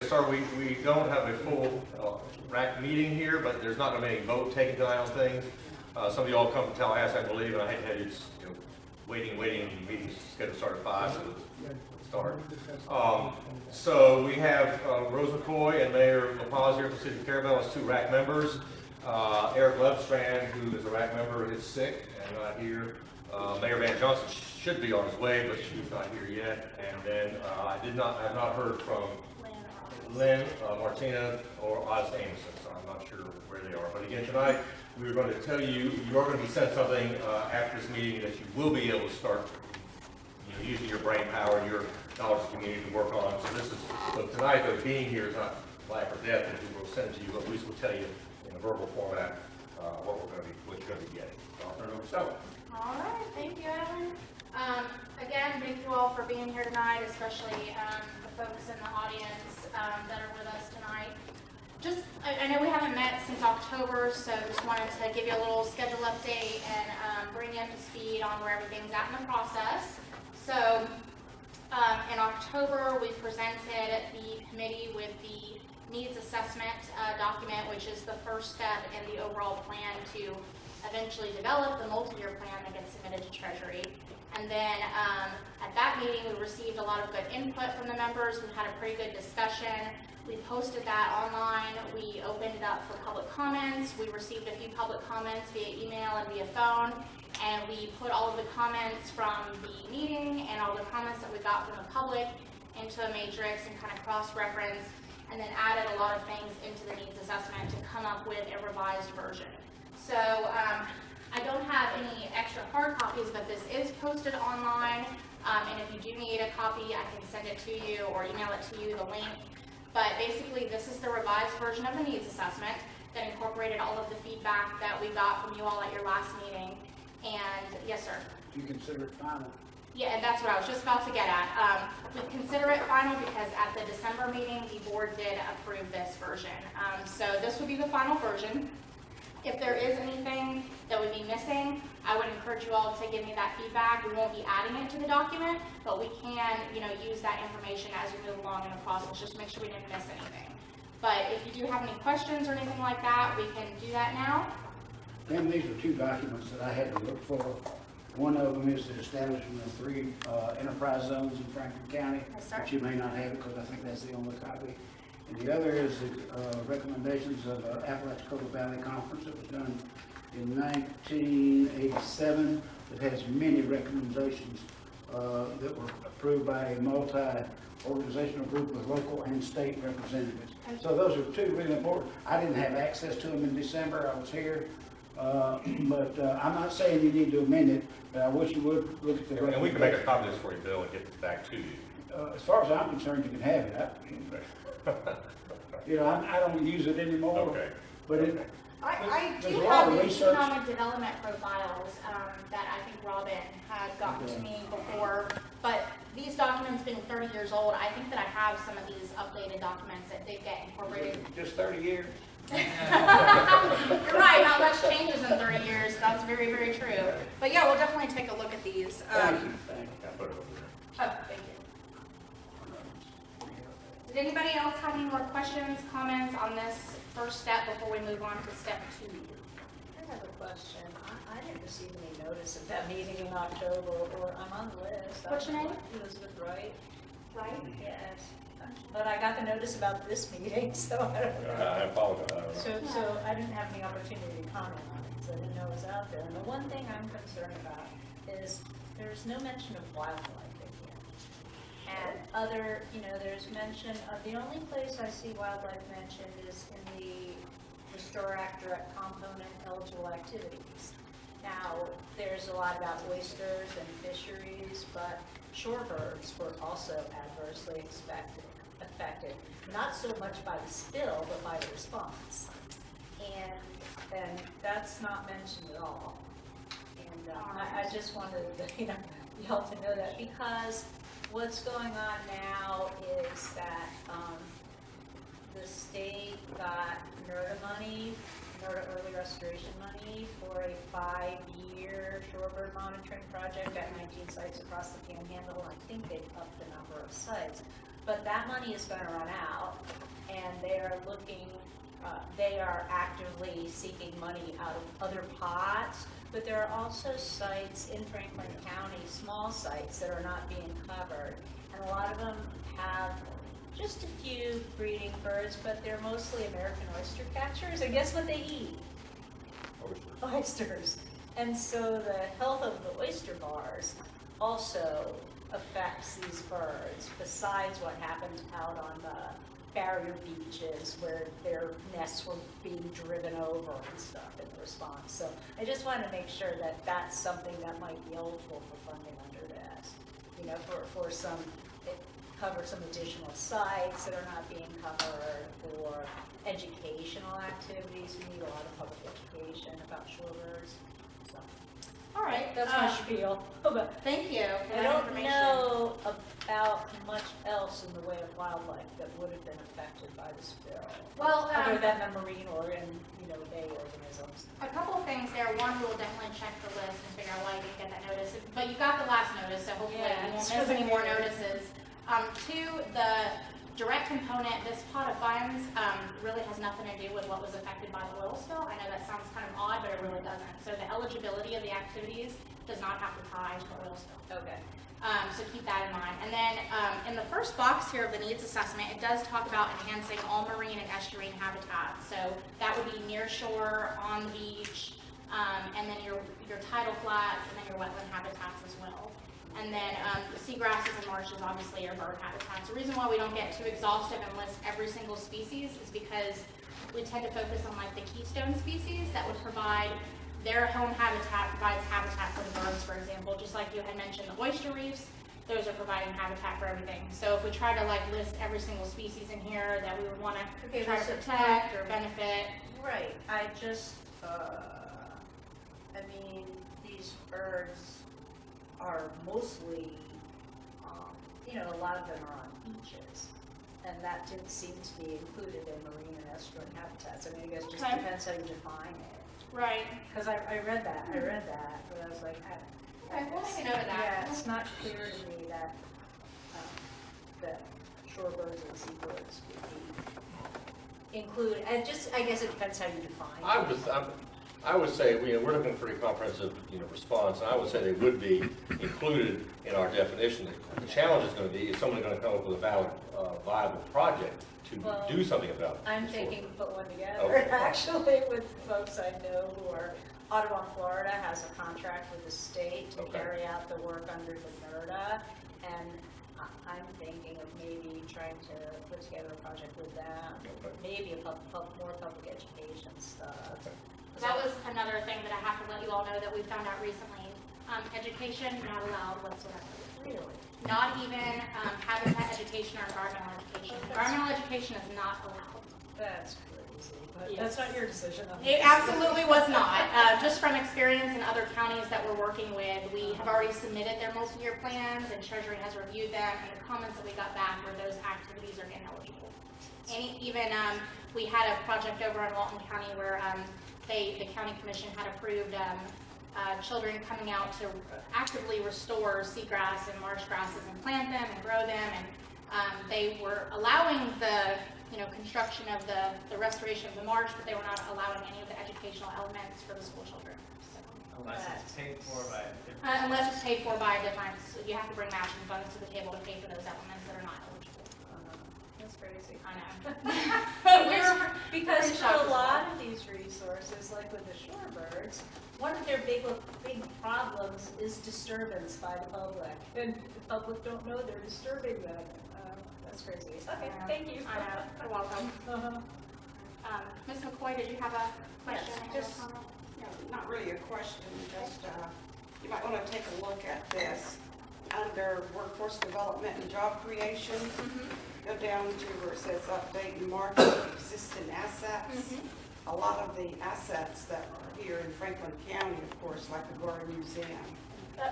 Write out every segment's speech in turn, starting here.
We don't have a full RAC meeting here, but there's not going to be any vote taken tonight on things. Some of you all come from Tallahassee, I believe, and I hate to have you waiting, and the meeting's scheduled to start at 5, so let's start. So we have Rose McCoy and Mayor LaPaz here from the City of Caravel as two RAC members. Eric Lovestrand, who is a RAC member, is sick and not here. Mayor Van Johnson should be on his way, but she's not here yet. And then I have not heard from Lynn, Martina, or Oz Amerson, so I'm not sure where they are. But again, tonight we were going to tell you, you are going to be sent something after this meeting that you will be able to start using your brain power and your knowledge of the community to work on. So tonight, though, being here is not life or death, and we will send it to you, but at least we'll tell you in a verbal format what you're going to be getting. So I'll turn it over to Stella. All right, thank you, Evan. Again, thank you all for being here tonight, especially the folks in the audience that are with us tonight. I know we haven't met since October, so just wanted to give you a little schedule update and bring you up to speed on where everything's at in the process. So in October, we presented the committee with the needs assessment document, which is the first step in the overall plan to eventually develop the multi-year plan that gets submitted to Treasury. And then at that meeting, we received a lot of good input from the members. We had a pretty good discussion. We posted that online. We opened it up for public comments. We received a few public comments via email and via phone. And we put all of the comments from the meeting and all the comments that we got from the public into a matrix and kind of cross-reference, and then added a lot of things into the needs assessment to come up with a revised version. So I don't have any extra hard copies, but this is posted online, and if you do need a copy, I can send it to you or email it to you, the link. But basically, this is the revised version of the needs assessment that incorporated all of the feedback that we got from you all at your last meeting. And yes, sir? Do you consider it final? Yeah, and that's what I was just about to get at. We consider it final because at the December meeting, the board did approve this version. So this would be the final version. If there is anything that would be missing, I would encourage you all to give me that feedback. We won't be adding it to the document, but we can, use that information as we move along in the process, just to make sure we didn't miss anything. But if you do have any questions or anything like that, we can do that now. And these are two documents that I had to look for. One of them is the establishment of 3 enterprise zones in Franklin County, Yes, sir. but you may not have it because I think that's the only copy. And the other is the recommendations of the Apalachicola Valley Conference that was done in 1987. It has many recommendations that were approved by a multi-organizational group of local and state representatives. So those are two really important. I didn't have access to them in December. I was here. But I'm not saying you need to amend it, but I wish you would look at the And we can make a copy of this for you, Bill, and get this back to you. As far as I'm concerned, you can have it. I don't use it anymore. Okay. But I there's do a lot have of these research. economic development profiles that I think Robin had gotten to me before, but these documents being 30 years old, I think that I have some of these updated documents that did get incorporated. Just 30 years. You're right, not much changes in 30 years. That's very, very true. But yeah, we'll definitely take a look at these. Thank you. I'll put it over there. Oh, thank you. Did anybody else have any more questions, comments on this first step before we move on to step 2? I have a question. I didn't receive any notice of that meeting in October, or I'm on the list. What's your name? Elizabeth Wright. Right? Yes. But I got the notice about this meeting, so I don't know. I apologize. I don't know. So I didn't have any opportunity to comment on it, because I didn't know it was out there. And the one thing I'm concerned about is there's no mention of wildlife in here. And there's mention of, the only place I see wildlife mentioned is in the Restore Act direct component eligible activities. Now, there's a lot about oysters and fisheries, but shorebirds were also adversely affected, not so much by the spill, but by the response. And that's not mentioned at all. And I just wanted y'all to know that, because what's going on now is that the state got NERDA early restoration money for a 5-year shorebird monitoring project at 19 sites across the Panhandle. I think they've upped the number of sites. but that money is gonna run out, and they are looking, they are actively seeking money out of other pots, but there are also sites in Franklin County, small sites that are not being covered, and a lot of them have just a few breeding birds, but they're mostly American oyster catchers, and guess what they eat? Oysters. And so the health of the oyster bars also affects these birds, besides what happened out on the barrier beaches where their nests were being driven over and stuff in response. So I just wanted to make sure that that's something that might be eligible for funding under this. You know, for some, cover some additional sites that are not being covered, or educational activities. We need a lot of public education about shorebirds. So, All right. that's my spiel. But Thank you for I that don't information. know about much else in the way of wildlife that would have been affected by this bill. Well, other than the marine or bay organisms. a couple of things there. One, we will definitely check the list and figure out why you didn't get that notice. But you got the last notice, so hopefully Yeah, you won't it's miss any more really good. notices. Two, the direct component, this pot of funds really has nothing to do with what was affected by the oil spill. I know that sounds kind of odd, but it really doesn't. So the eligibility of the activities does not have to tie to the oil spill. Okay. So keep that in mind. And then in the first box here of the needs assessment, it does talk about enhancing all marine and estuarine habitats. So that would be near shore, on the beach, and then your tidal flats, and then your wetland habitats as well. And then the seagrasses and marshes obviously are bird habitats. The reason why we don't get too exhaustive and list every single species is because we tend to focus on like the keystone species that would provide their home habitat, provides habitat for the birds, for example, just like you had mentioned the oyster reefs, those are providing habitat for everything. So if we try to like list every single species in here that we would want to Okay, try to so- protect or benefit. Right. I just, I mean, these birds are mostly, a lot of them are on beaches. And that didn't seem to be included in marine and estuarine habitats. I mean, I guess it just Okay. depends how you define it. Right. Because I read that, but I was like, Okay, we'll make a note of that. Yeah, it's not clear to me that, that shorebirds and seabirds would be included. And just, I guess it depends how you define it. I would say, we're looking for a pretty comprehensive, response, and I would say they would be included in our definition. The challenge is going to be, is someone going to come up with a viable project to Well, do something about it? I'm thinking to put one together, Okay. actually, with folks I know who are, Audubon, Florida has a contract with the state to Okay. carry out the work under the NERDA, and I'm thinking of maybe trying to put together a project with them, Okay. maybe more public education stuff. Okay. That was another thing that I have to let you all know that we found out recently. Education not allowed whatsoever. Really? Not even habitat education or environmental education. Environmental education is not allowed. That's crazy, but Yes. that's not your decision. It absolutely was not. Just from experience in other counties that we're working with, we have already submitted their multi-year plans and Treasury has reviewed them, and the comments that we got back were those activities are ineligible. And even we had a project over in Walton County where the county commission had approved children coming out to actively restore seagrass and marsh grasses and plant them and grow them, and they were allowing the construction of the restoration of the marsh, but they were not allowing any of the educational elements for the school children. So, Unless it's paid for by. unless it's paid for by a different, so you have to bring matching funds to the table to pay for those elements that are not eligible. That's crazy. I know. We were Because pretty for shocked a as lot well. of these resources, like with the shorebirds, one of their big problems is disturbance by the public. And the public don't know they're disturbing them. That's crazy. Okay, Yeah. thank you. I know. You're welcome. Uh-huh. Ms. McCoy, did you have a question? Yes, or just- comment? Not really a question, just, you might want to take a look at this. Under workforce development and job creation, go down to where it says update and market existing assets. A lot of the assets that are here in Franklin County, of course, like the Gorey Museum.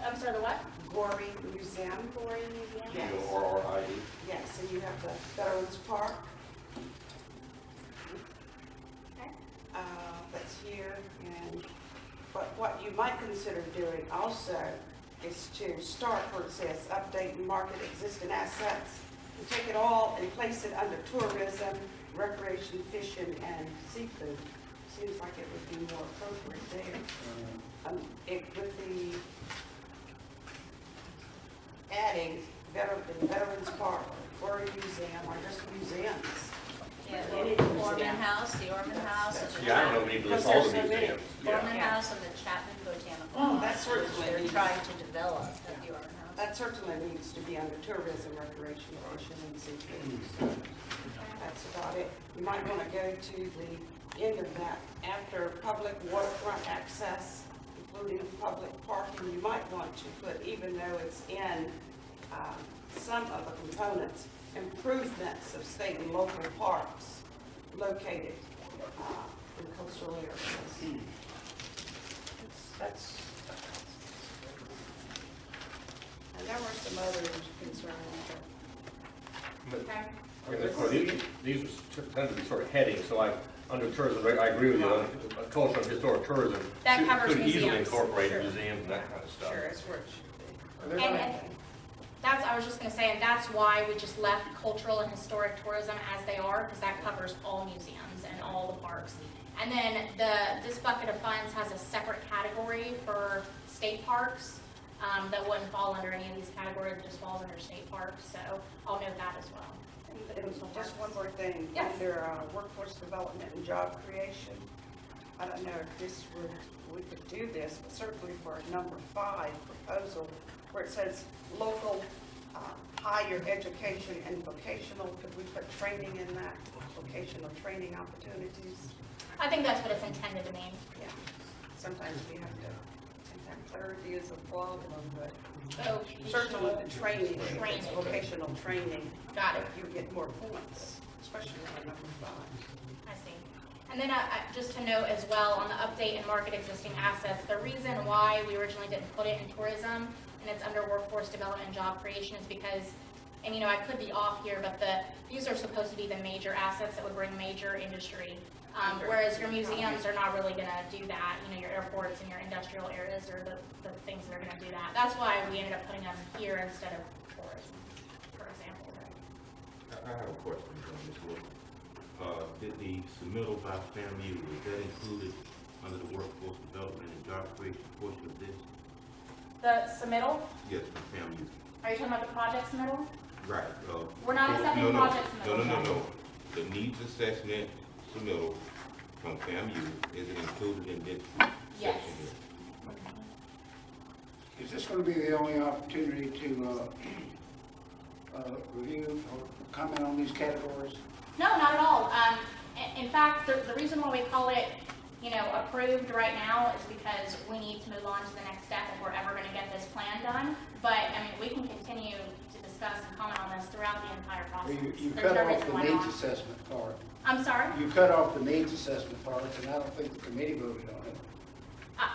I'm sorry, the what? Gorey Museum. Glory Museum? Yes. G-O-R-R-I-E. Yes, and you have the Veterans Park. Okay. That's here, and what you might consider doing also is to start where it says update and market existing assets, and take it all and place it under tourism, recreation, fishing, and seafood. Seems like it would be more appropriate there. With the adding Veterans Park or a museum, or just museums. Yeah, Any the museum. Orman House, the Orman House. and the Yeah, I don't know, we need to list all the Because there's so many. museums. Orman Yeah. House and the Chapman Botanical Oh, Garden, that's which certainly they're needs- trying to develop at the Orman House. That certainly needs to be under tourism, recreation, fishing, and seafood. That's about it. You might want to go to the end of that. After public waterfront access, including public parking, you might want to put, even though it's in some of the components, improvements of state and local parks located in coastal areas. That's, and there were some others concerning But, Okay. I mean, of course, these tend to be sort of headings, so like, under tourism, I agree with you, cultural and historic tourism. That covers Could easily museums. incorporate Sure. museums and that kind of stuff. Sure, it's where it should be. And that's, I was just gonna say, and that's why we just left cultural and historic tourism as they are, because that covers all museums and all the parks. And then this bucket of funds has a separate category for state parks, that wouldn't fall under any of these categories, it just falls under state parks, so I'll note that as well. And just one more thing, Yes. under workforce development and job creation, I don't know if we could do this, but certainly for number 5 proposal, where it says local higher education and vocational, could we put training in that, vocational training opportunities? I think that's what it's intended to mean. Yeah, sometimes we have to, sometimes clarity is a problem, but Oh, certainly the training, if it's Training. vocational training, Got it. you get more points, especially for number 5. I see. And then just to note as well, on the update and market existing assets, the reason why we originally didn't put it in tourism and it's under workforce development and job creation is because, and I could be off here, but these are supposed to be the major assets that would bring major industry. Whereas your museums are not really gonna do that, your airports and your industrial areas are the things that are gonna do that. That's why we ended up putting them here instead of tourism, for example. I have a question on this one. Did the submittal by FAMU, is that included under the workforce development and job creation portion of this? The submittal, Yes, from FAMU. are you talking about the project submittal? Right. We're not accepting project submittals. No. The needs assessment submittal from FAMU, is it included in this Yes. section here? Is this going to be the only opportunity to review or comment on these categories? No, not at all. In fact, the reason why we call it, approved right now is because we need to move on to the next step if we're ever gonna get this plan done. But, we can continue to discuss and comment on this throughout the entire Well, process. you There's cut no off reason the why needs not. assessment part. I'm sorry? You cut off the needs assessment part, and I don't think the committee voted on it.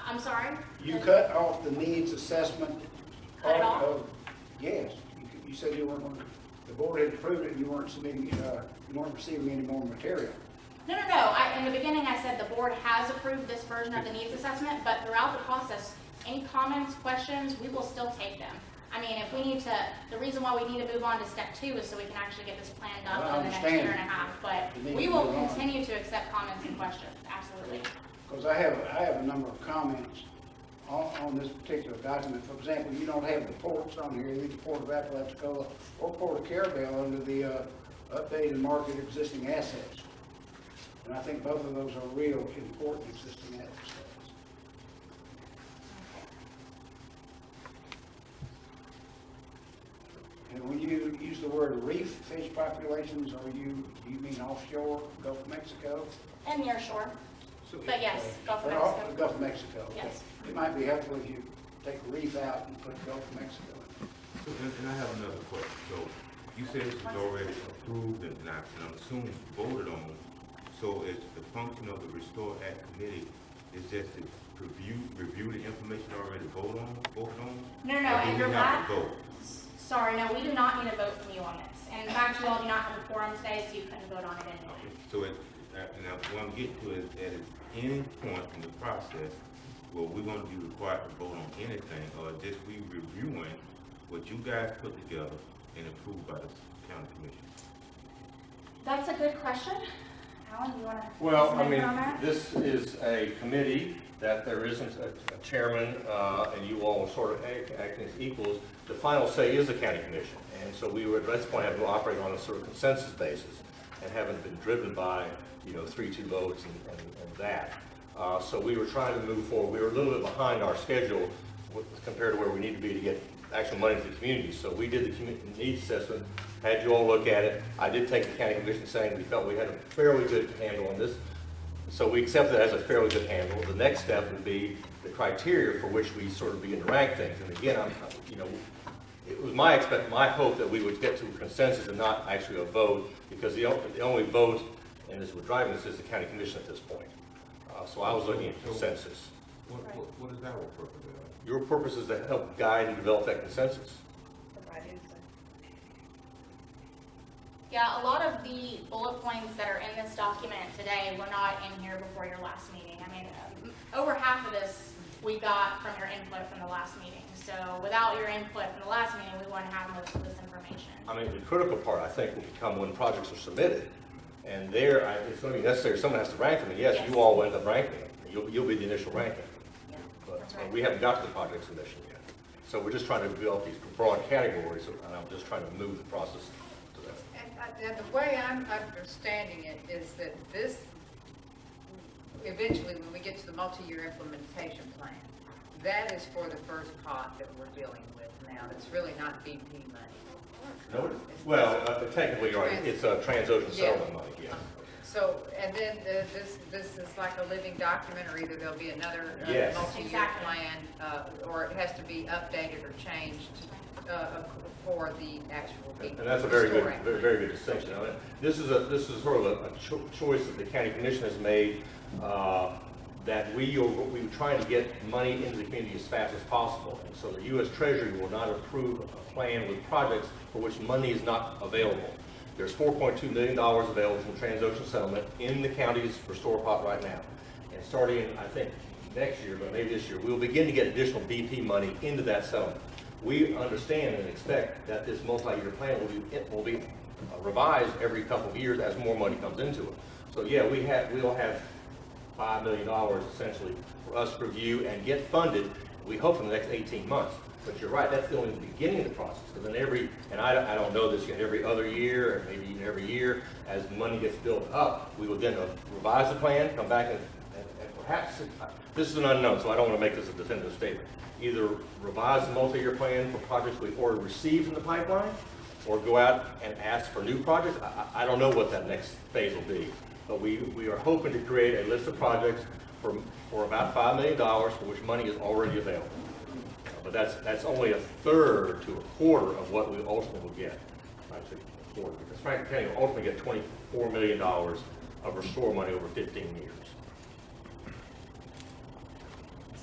I'm sorry? You cut off the needs assessment Cut it part off? of, yes, you said you weren't going to, the board had approved it, and you weren't submitting, you weren't receiving any more material. No. In the beginning, I said the board has approved this version of the needs assessment, but throughout the process, any comments, questions, we will still take them. If we need to, the reason why we need to move on to step 2 is so we can actually get this plan done Well, I within the next understand. year and a half. But You need we to will move on. continue to accept comments and questions, absolutely. Because I have a number of comments on this particular document. For example, you don't have the ports on here, either Port of Apalachicola or Port of Carabel under the update and market existing assets. And I think both of those are real important existing assets. And when you use the word reef fish populations, do you mean offshore, Gulf of Mexico? And near shore. But yes, Gulf of But off the Mexico. Gulf of Mexico. okay. Yes. It might be helpful if you take reef out and put Gulf of Mexico in. And I have another question. So you said this is already approved and I'm assuming voted on. So is the function of the Restore Act Committee is just to review the information already voted on? No, Or do and we you're have back. to vote? Sorry, no, we do not need a vote from you on this. And in fact, you all do not have a quorum today, so you couldn't vote on it anyway. So now what I'm getting to is at any point in the process, well, we're gonna be required to vote on anything, or just we reviewing what you guys put together and approved by the county commission? That's a good question. Alan, you want to? Well, I mean, this is a committee that there isn't a chairman, and you all are sort of acting as equals. The final say is the county commission, and so we would at this point have to operate on a sort of consensus basis, and haven't been driven by, 3-2 votes and that. So we were trying to move forward. We were a little bit behind our schedule compared to where we need to be to get actual money to the community. So we did the community needs assessment, had you all look at it. I did take the county commission saying we felt we had a fairly good handle on this. So we accepted it as a fairly good handle. The next step would be the criteria for which we sort of begin to rank things. And again, it was my hope that we would get to a consensus and not actually a vote, because the only vote, and this was driving this, is the county commission at this point. So I was looking at consensus. What is our purpose? Your purpose is to help guide and develop that consensus. Yeah, a lot of the bullet points that are in this document today were not in here before your last meeting. I mean, over half of this we got from your input from the last meeting. So without your input from the last meeting, we wouldn't have most of this information. I mean, the critical part, I think, will become when projects are submitted. And there, it's going to be necessary, someone has to rank them. And yes, you all will end up ranking them. You'll be the initial ranking. Yeah, But that's right. we haven't got to the project submission yet. So we're just trying to develop these broad categories, and I'm just trying to move the process to that. And the way I'm understanding it is that this, eventually, when we get to the multi-year implementation plan, that is for the first pot that we're dealing with now. It's really not BP money. No, well, technically, you're right. It's a Transocean Yeah. settlement money, yeah. So, and then this is like a living document, or either there'll be another Yes. multi-year Exactly. plan, or it has to be updated or changed for the actual BP. And that's a very good, restoring. very good distinction. I mean, this is sort of a choice that the county commission has made, that we were trying to get money into the community as fast as possible. And so the U.S. Treasury will not approve a plan with projects for which money is not available. There's $4.2 million available from Transocean settlement in the county's restore pot right now. And starting, I think, next year, but maybe this year, we'll begin to get additional BP money into that settlement. We understand and expect that this multi-year plan will be revised every couple of years as more money comes into it. So yeah, we'll have $5 million essentially for us to review and get funded, we hope, in the next 18 months. But you're right, that's only the beginning of the process. And then I don't know this yet, every other year, or maybe even every year, as money gets built up, we will then revise the plan, come back and perhaps, this is an unknown, so I don't want to make this a definitive statement. Either revise the multi-year plan for projects we've already received in the pipeline, or go out and ask for new projects. I don't know what that next phase will be. But we are hoping to create a list of projects for about $5 million for which money is already available. But that's only a third to a quarter of what we ultimately will get. Actually, a quarter, because Franklin County will ultimately get $24 million of restore money over 15 years.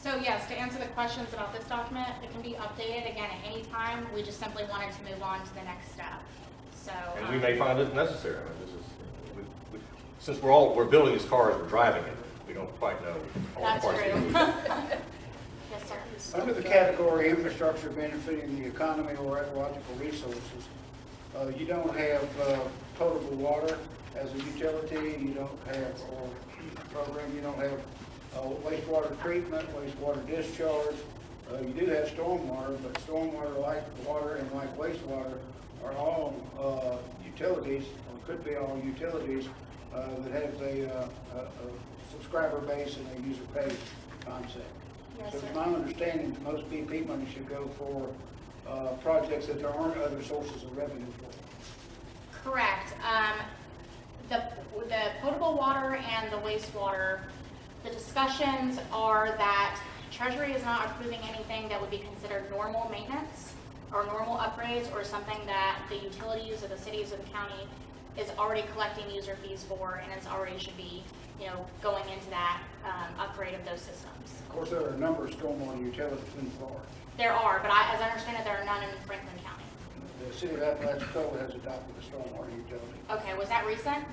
So yes, to answer the questions about this document, it can be updated again at any time. We just simply wanted to move on to the next step. So. And we may find it necessary. I mean, this is, since we're building these cars, we're driving it. We don't quite know all the That's parts. true. Yes, sir. Under the category infrastructure benefiting the economy or ecological resources, you don't have potable water as a utility, you don't have, or program, you don't have wastewater treatment, wastewater discharge. You do have stormwater, but stormwater, like water and like wastewater, are all utilities, or could be all utilities, that have a subscriber base and a user pay concept. Yes, So sir. it's my understanding that most BP money should go for projects that there aren't other sources of revenue for. Correct. The potable water and the wastewater, the discussions are that Treasury is not approving anything that would be considered normal maintenance or normal upgrades, or something that the utilities or the cities or the county is already collecting user fees for, and it's already should be, going into that upgrade of those systems. Of course, there are a number of stormwater utilities in Florida. There are, but as I understand it, there are none in Franklin County. The city of Apalachicola has adopted a stormwater utility Okay, was that recent?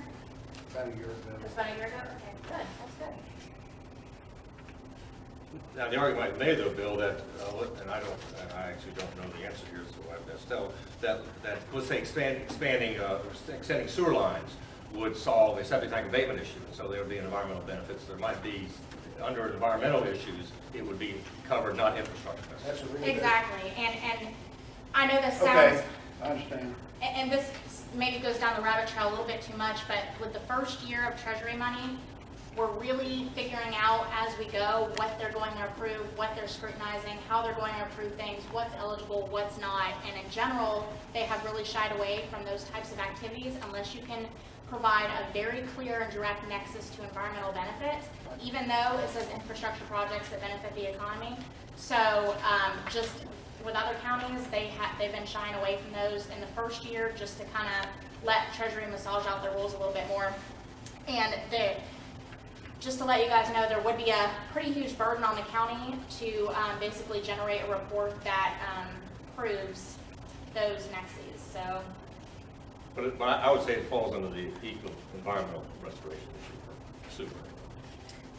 about a year ago. It was about a year ago? Okay, good, that's good. Now, the argument I made though, Bill, that, and I actually don't know the answer here, so I have to ask Stella, that let's say extending sewer lines would solve a septic tank abatement issue, and so there would be environmental benefits. There might be, under environmental issues, it would be covered, not infrastructure. That's a really good- Exactly, and I know this Okay, sounds, I understand. and this maybe goes down the rabbit trail a little bit too much, but with the first year of Treasury money, we're really figuring out as we go what they're going to approve, what they're scrutinizing, how they're going to approve things, what's eligible, what's not. And in general, they have really shied away from those types of activities unless you can provide a very clear and direct nexus to environmental benefit, even though it says infrastructure projects that benefit the economy. So just with other counties, they've been shying away from those in the first year just to kind of let Treasury massage out their rules a little bit more. And just to let you guys know, there would be a pretty huge burden on the county to basically generate a report that proves those nexes. So, But I would say it falls under the environmental restoration issue for sewer.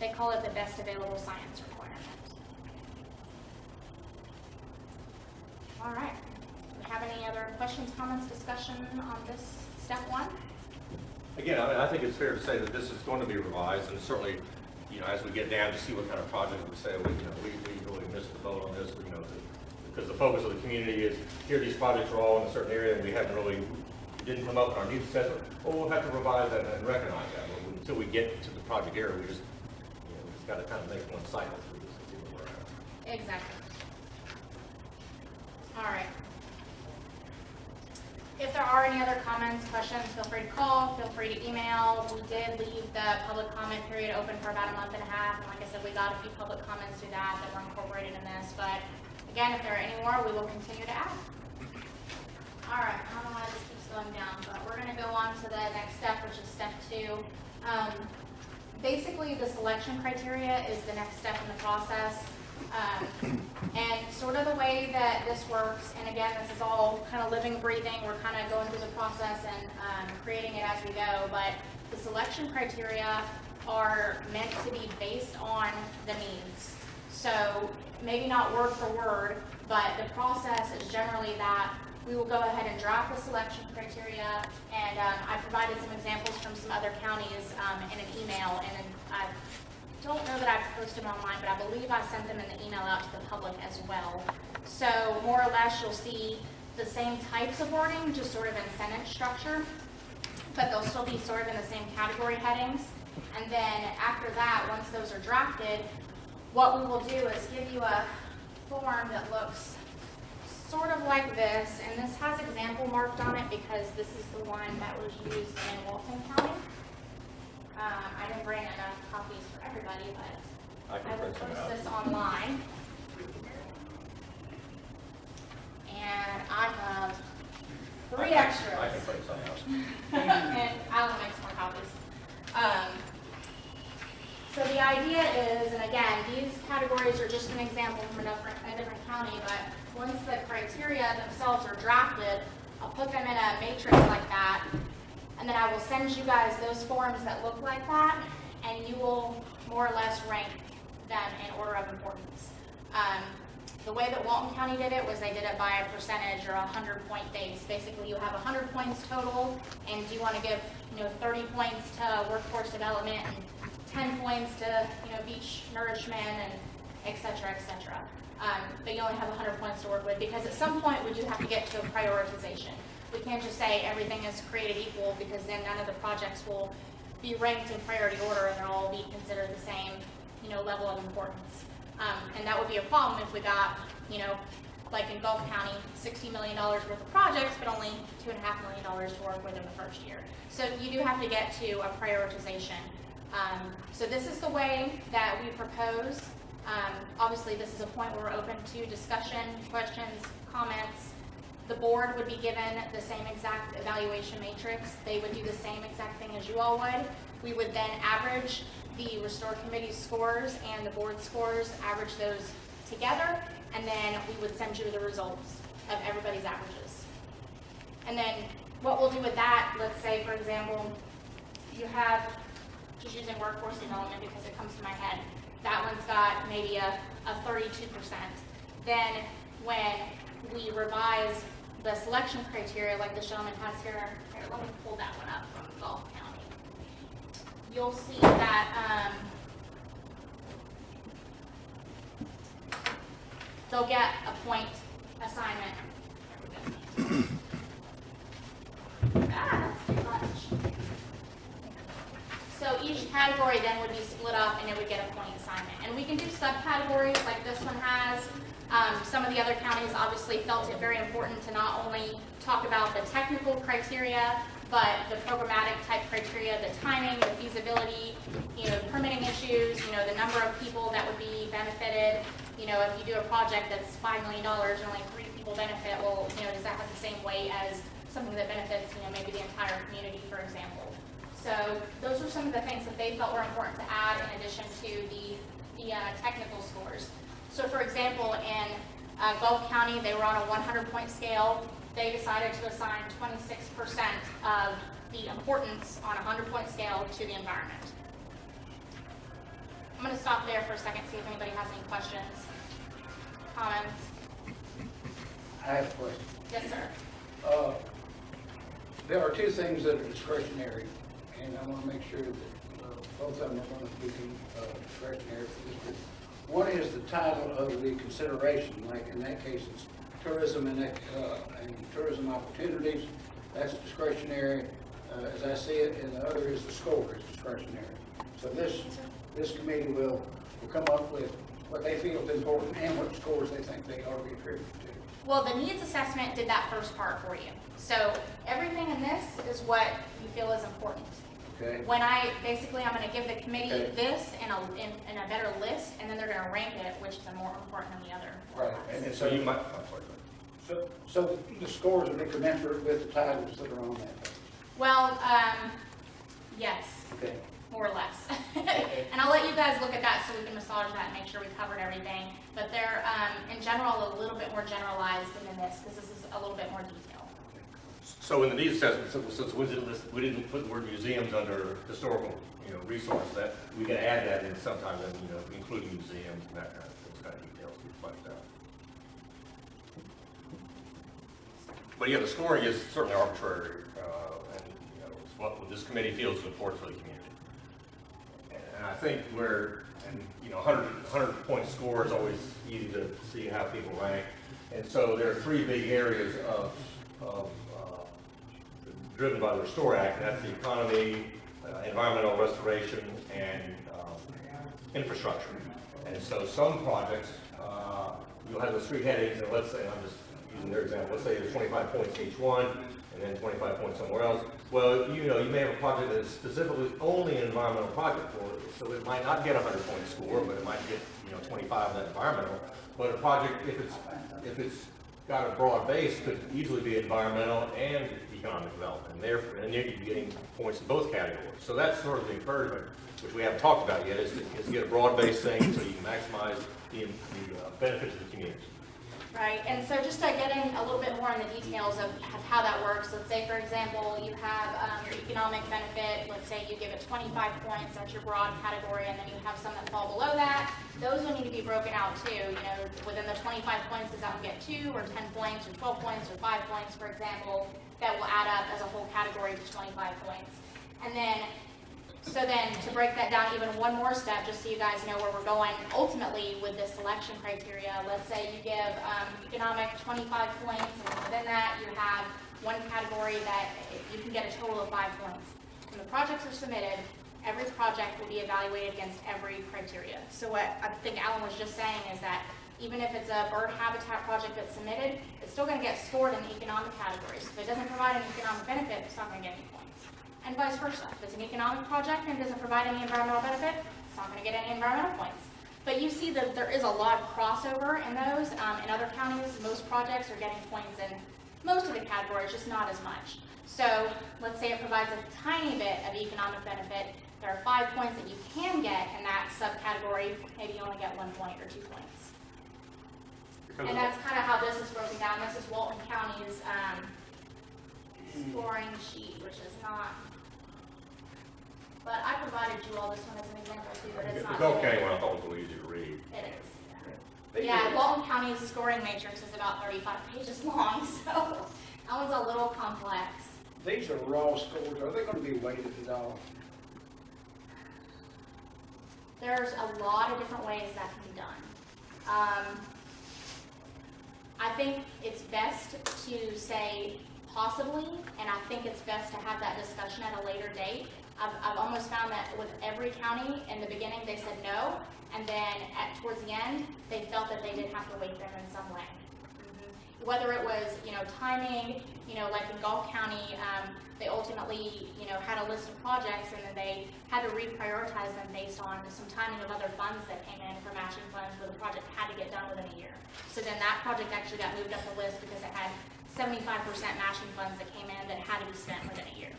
they call it the best available science requirement. All right. Do we have any other questions, comments, discussion on this step one? Again, I think it's fair to say that this is going to be revised, and certainly, as we get down to see what kind of project we say, we really missed the boat on this, because the focus of the community is, here these projects are all in a certain area, and we didn't come up with our needs assessment. Well, we'll have to revise that and recognize that. Until we get to the project area, we just got to kind of make one cycle through this and see where we're at. Exactly. All right. If there are any other comments, questions, feel free to call, feel free to email. We did leave the public comment period open for about a month and a half. And like I said, we got a few public comments through that were incorporated in this. But again, if there are any more, we will continue to add. All right, I don't know why this keeps going down, but we're going to go on to the next step, which is step 2. Basically, the selection criteria is the next step in the process. And sort of the way that this works, and again, this is all kind of living, breathing, we're kind of going through the process and creating it as we go, but the selection criteria are meant to be based on the needs. So maybe not word for word, but the process is generally that we will go ahead and draft the selection criteria, and I provided some examples from some other counties in an email, and I don't know that I've posted them online, but I believe I sent them in the email out to the public as well. So more or less you'll see the same types of wording, just sort of in sentence structure, but they'll still be sort of in the same category headings. And then after that, once those are drafted, what we will do is give you a form that looks sort of like this, and this has example marked on it because this is the one that was used in Walton County. I didn't bring enough copies for everybody, but I can I will print some post out. this online. And I have 3 extras. I can print some out. And I'll make some more copies. So the idea is, and again, these categories are just an example from a different county, but once the criteria themselves are drafted, I'll put them in a matrix like that, and then I will send you guys those forms that look like that, and you will more or less rank them in order of importance. The way that Walton County did it was they did it by a percentage or a 100-point base. Basically, you have 100 points total, and you want to give 30 points to workforce development and 10 points to beach nourishment and et cetera, et cetera. But you only have 100 points to work with because at some point we do have to get to a prioritization. We can't just say everything is created equal because then none of the projects will be ranked in priority order and they'll all be considered the same level of importance. And that would be a problem if we got, like in Gulf County, $60 million worth of projects, but only $2.5 million to work with in the first year. So you do have to get to a prioritization. So this is the way that we propose. Obviously, this is a point where we're open to discussion, questions, comments. The board would be given the same exact evaluation matrix. They would do the same exact thing as you all would. We would then average the Restore Committee scores and the board scores, average those together, and then we would send you the results of everybody's averages. And then what we'll do with that, let's say, for example, you have, just using workforce development because it comes to my head, That one's got maybe a 32%. Then when we revise the selection criteria, like the gentleman has here, let me pull that one up from Gulf County. You'll see that they'll get a point assignment. That's too much. So each category then would be split up and it would get a point assignment. And we can do subcategories like this one has. Some of the other counties obviously felt it very important to not only talk about the technical criteria, but the programmatic type criteria, the timing, the feasibility, permitting issues, the number of people that would be benefited. If you do a project that's $5 million and only 3 people benefit, well, does that have the same weight as something that benefits, maybe the entire community, for example? So those are some of the things that they felt were important to add in addition to the technical scores. So for example, in Gulf County, they were on a 100-point scale. They decided to assign 26% of the importance on a 100-point scale to the environment. I'm going to stop there for a second, see if anybody has any questions, comments. I have a question. Yes, sir. There are 2 things that are discretionary, and I want to make sure that both of them are going to be discretionary for this group. One is the title of the consideration, like in that case it's tourism and tourism opportunities. That's discretionary as I see it, and the other is the score is discretionary. So this committee will come up with what they feel is important and what scores they think they ought to be attributed to. Well, the needs assessment did that first part for you. So everything in this is what you feel is important. Okay. When I'm going to give the committee Okay. this in a better list, and then they're going to rank it, which is more important than the other. Right. And so you might, I'm sorry. So the scores will be commensurate with the titles that are on that page. Well, yes, Okay. more or less. And I'll let you guys look at that so we can massage that and make sure we covered everything. But they're, in general, a little bit more generalized than in this, because this is a little bit more detailed. So in the needs assessment, since we didn't put the word museums under historical, resource, that we can add that in sometimes, including museums and that those kind of details to reflect that. But yeah, the scoring is certainly arbitrary, and it's what this committee feels is important for the community. And I think 100-point score is always easy to see how people rank. And so there are 3 big areas of driven by the Restore Act, and that's the economy, environmental restoration, and infrastructure. And so some projects, you'll have the 3 headings, and let's say, I'm just using their example, let's say there's 25 points each one, and then 25 points somewhere else. Well, you may have a project that is specifically only an environmental project for it, so it might not get a 100-point score, but it might get 25 in that environmental. But a project, if it's got a broad base, could easily be environmental and economic development, and therefore, and you'd be getting points in both categories. So that's sort of the encouragement, which we haven't talked about yet, is to get a broad-based thing so you can maximize the benefits of the community. Right, and so just getting a little bit more in the details of how that works. Let's say, for example, you have your economic benefit. Let's say you give it 25 points, that's your broad category, and then you have some that fall below that. Those will need to be broken out too. Within the 25 points, does that one get 2 or 10 points or 12 points or 5 points, for example, that will add up as a whole category to 25 points. And then, so then to break that down even one more step, just so you guys know where we're going ultimately with this selection criteria, let's say you give economic 25 points, and within that you have one category that you can get a total of 5 points. When the projects are submitted, every project will be evaluated against every criteria. So what I think Alan was just saying is that even if it's a bird habitat project that's submitted, it's still going to get scored in the economic categories. If it doesn't provide an economic benefit, it's not going to get any points. And vice versa. If it's an economic project and it doesn't provide any environmental benefit, it's not going to get any environmental points. But you see that there is a lot of crossover in those. In other counties, most projects are getting points in most of the categories, just not as much. So let's say it provides a tiny bit of economic benefit. There are 5 points that you can get in that subcategory. Maybe you only get 1 point or 2 points. And that's kind of how this is broken down. This is Walton County's scoring sheet, which is not, but I provide provided you all this one as an example too, but it's The not. Gulf very- County one I thought was a little easy to read. It is, yeah. Yeah, Walton County's scoring matrix is about 35 pages long, so that one's a little complex. These are raw scores. Are they gonna be weighted at all? There's a lot of different ways that can be done. I think it's best to say possibly, and I think it's best to have that discussion at a later date. I've almost found that with every county, in the beginning, they said no, and then towards the end, they felt that they did have to weight them in some way. Whether it was, timing, like in Gulf County, they ultimately, had a list of projects and then they had to reprioritize them based on some timing of other funds that came in for matching funds where the project had to get done within a year. So then that project actually got moved up the list because it had 75% matching funds that came in that had to be spent within a year,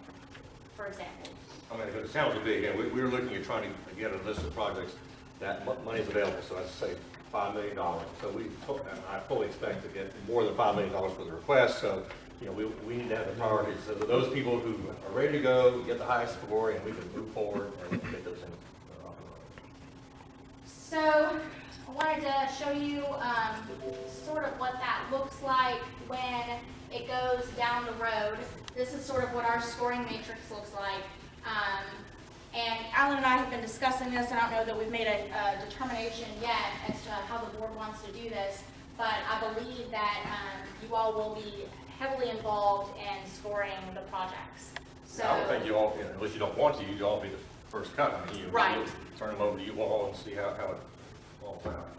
for example. I mean, but it sounds big, and we were looking at trying to get a list of projects that money's available, so let's say $5 million. So I fully expect to get more than $5 million for the request, so, we need to have the priorities. So those people who are ready to go, get the highest score, and we can move forward and get those things up and running. So I wanted to show you sort of what that looks like when it goes down the road. This is sort of what our scoring matrix looks like. And Alan and I have been discussing this. I don't know that we've made a determination yet as to how the board wants to do this, but I believe that you all will be heavily involved in scoring the projects. So I don't think you all, unless you don't want to, you all be the first cut. I mean, Right. you'll turn them over to you all and see how it falls out.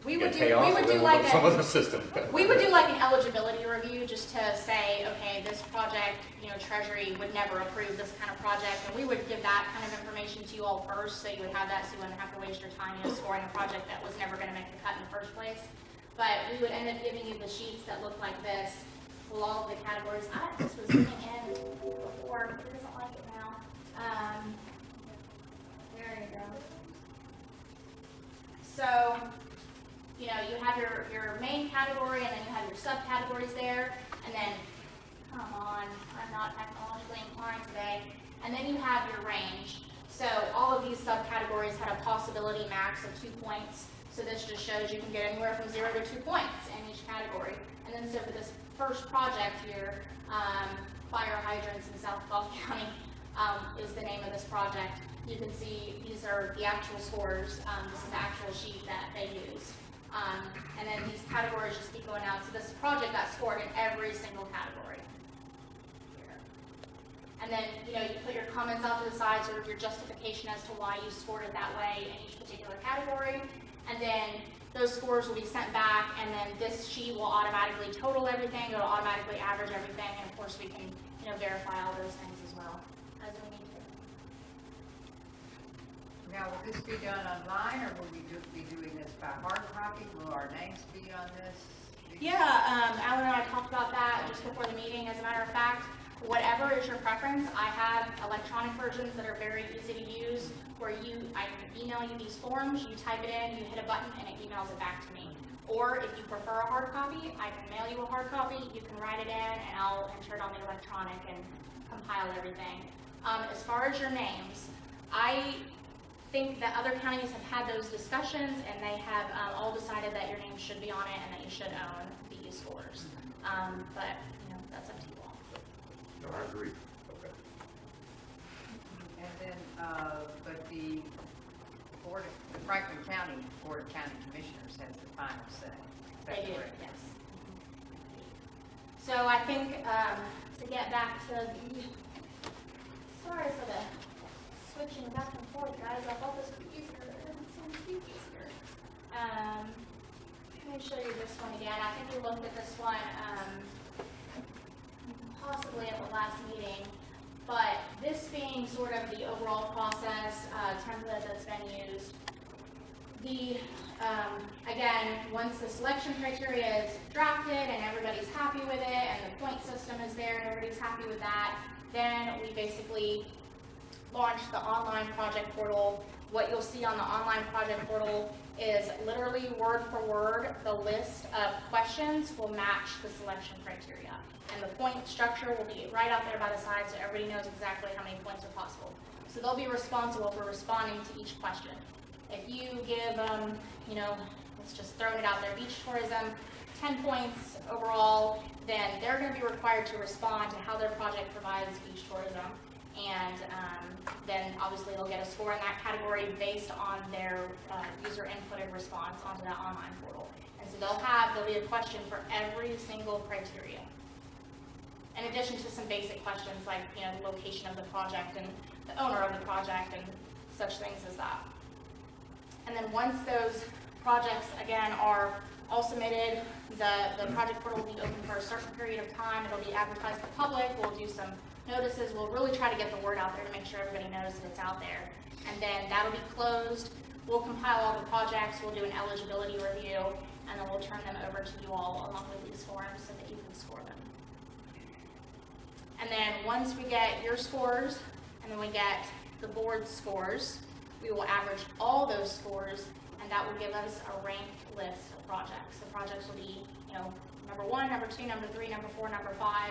we You would get do chaos, we would and do then we'll like put some a of the system. We would do like an eligibility review just to say, okay, this project, Treasury would never approve this kind of project, and we would give that kind of information to you all first, so you would have that, so you wouldn't have to waste your time, scoring a project that was never going to make the cut in the first place. But we would end up giving you the sheets that look like this, with all of the categories. This was sitting in before, but it doesn't like it now. There you go. So, you have your main category, and then you have your subcategories there, and then, come on, I'm not technologically inclined today, and then you have your range. So all of these subcategories had a possibility max of 2 points, so this just shows you can get anywhere from 0 to 2 points in each category. And then so for this first project here, fire hydrants in South Gulf County is the name of this project. You can see these are the actual scores. This is the actual sheet that they used. And then these categories just keep going out. So this project got scored in every single category. Here. And then, you put your comments out to the side, sort of your justification as to why you scored it that way in each particular category. And then those scores will be sent back, and then this sheet will automatically total everything. It'll automatically average everything, and of course we can, verify all those things as well as we need to. Now, will this be done online, or will we be doing this by hard copy? Will our names be on this? Yeah, Alan and I talked about that just before the meeting. As a matter of fact, whatever is your preference, I have electronic versions that are very easy to use, where I can email you these forms, you type it in, you hit a button, and it emails it back to me. Or if you prefer a hard copy, I can mail you a hard copy, you can write it in, and I'll enter it on the electronic and compile everything. As far as your names, I think that other counties have had those discussions, and they have all decided that your name should be on it and that you should own the scores. But, that's up to you all. No, I agree. Okay. And then, but the Franklin County Board of County Commissioners has the final say. Is that They do, correct? yes. So I think, to get back to the, sorry for the switching back and forth, guys. I thought this would be easier. It doesn't seem to be easier. Let me show you this one again. I think we looked at this one possibly at the last meeting. But this being sort of the overall process template that's been used, again, once the selection criteria is drafted and everybody's happy with it and the point system is there and everybody's happy with that, then we basically launch the online project portal. What you'll see on the online project portal is literally word for word, the list of questions will match the selection criteria. And the point structure will be right out there by the side so everybody knows exactly how many points are possible. So they'll be responsible for responding to each question. If you give, you know, let's just throw it out there, beach tourism, 10 points overall, then they're going to be required to respond to how their project provides beach tourism. And then obviously they'll get a score in that category based on their user inputted response onto that online portal. And so there'll be a question for every single criteria. In addition to some basic questions like, you know, the location of the project and the owner of the project and such things as that. And then once those projects, again, are all submitted, the project portal will be open for a certain period of time. It'll be advertised to the public. We'll do some notices. We'll really try to get the word out there to make sure everybody knows that it's out there. And then that'll be closed. We'll compile all the projects. We'll do an eligibility review, and then we'll turn them over to you all along with these forms so that you can score them. And then once we get your scores, and then we get the board's scores, we will average all those scores, and that will give us a ranked list of projects. The projects will be, you know, number 1, number 2, number 3, number 4, number 5.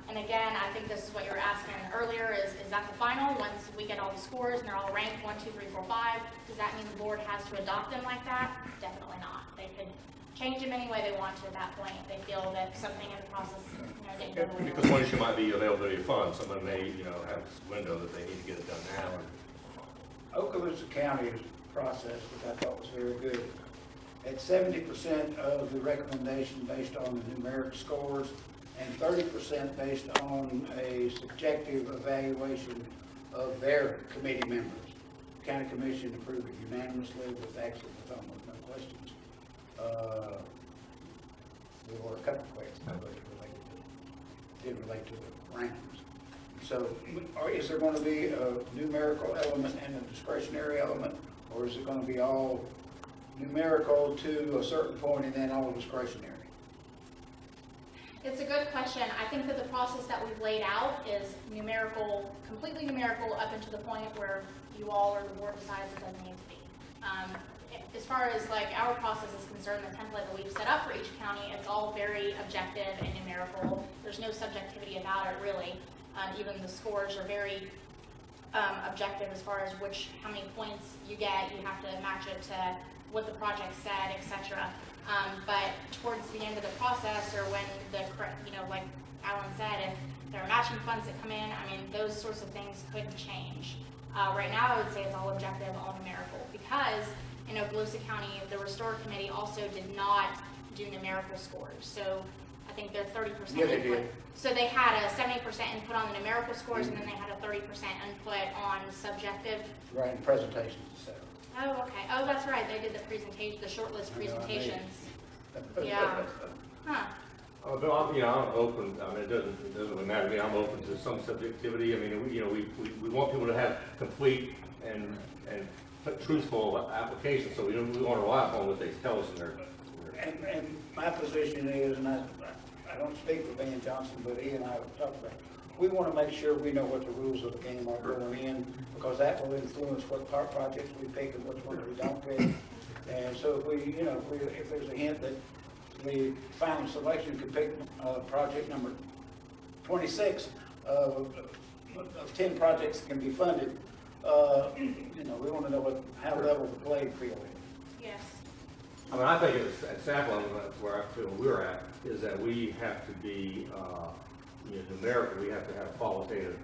And again, I think this is what you were asking earlier, is that the final? Once we get all the scores and they're all ranked 1, 2, 3, 4, 5, does that mean the board has to adopt them like that? Definitely not. They could change them any way they want to at that point if they feel that something in the process, you know, didn't go the way they Because one issue might be availability of funds. Someone may, you know, have this window that they need to get it done now. Okaloosa County's process, which I thought was very good, at 70% of the recommendation based on the numeric scores and 30% based on a subjective evaluation of their committee members. The County Commission approved it unanimously with almost no questions. There were a couple of questions, but it didn't relate to the rankings. So is there going to be a numerical element and a discretionary element, or is it going to be all numerical to a certain point and then all discretionary? It's a good question. I think that the process that we've laid out is numerical, completely numerical up until the point where you all or the board decides it doesn't need to be. As far as like our process is concerned, the template that we've set up for each county, it's all very objective and numerical. There's no subjectivity about it really. Even the scores are very objective as far as how many points you get. You have to match it to what the project said, etc. But towards the end of the process, or when like Alan said, if there are matching funds that come in, I mean, those sorts of things could change. Right now, I would say it's all objective, all numerical, because in Okaloosa County, the Restore Committee also did not do numerical scores. So I think they're 30% Yeah, they input. did. So they had a 70% input on the numerical scores, and then they had a 30% input on subjective. Right, and presentations, etc. Oh, okay. Oh, that's right. They did the presentation, the shortlist presentations. Yeah. Huh. But I'm open. I mean, it doesn't really matter to me. I'm open to some subjectivity. I mean, we want people to have complete and truthful applications, so we want to rely upon what they tell us in their. And my position is, and I don't speak for Ben Johnson, but he and I have talked about it. We want to make sure we know what the rules of the game are going in, because that will influence what projects we pick and which ones we don't pick. And so if there's a hint that the final selection could pick project number 26 of 10 projects that can be funded, we want to know how level the playing field is. Yes. I mean, I think at Sapling, that's where I feel we're at, is that we have to be, numerical. We have to have quantitative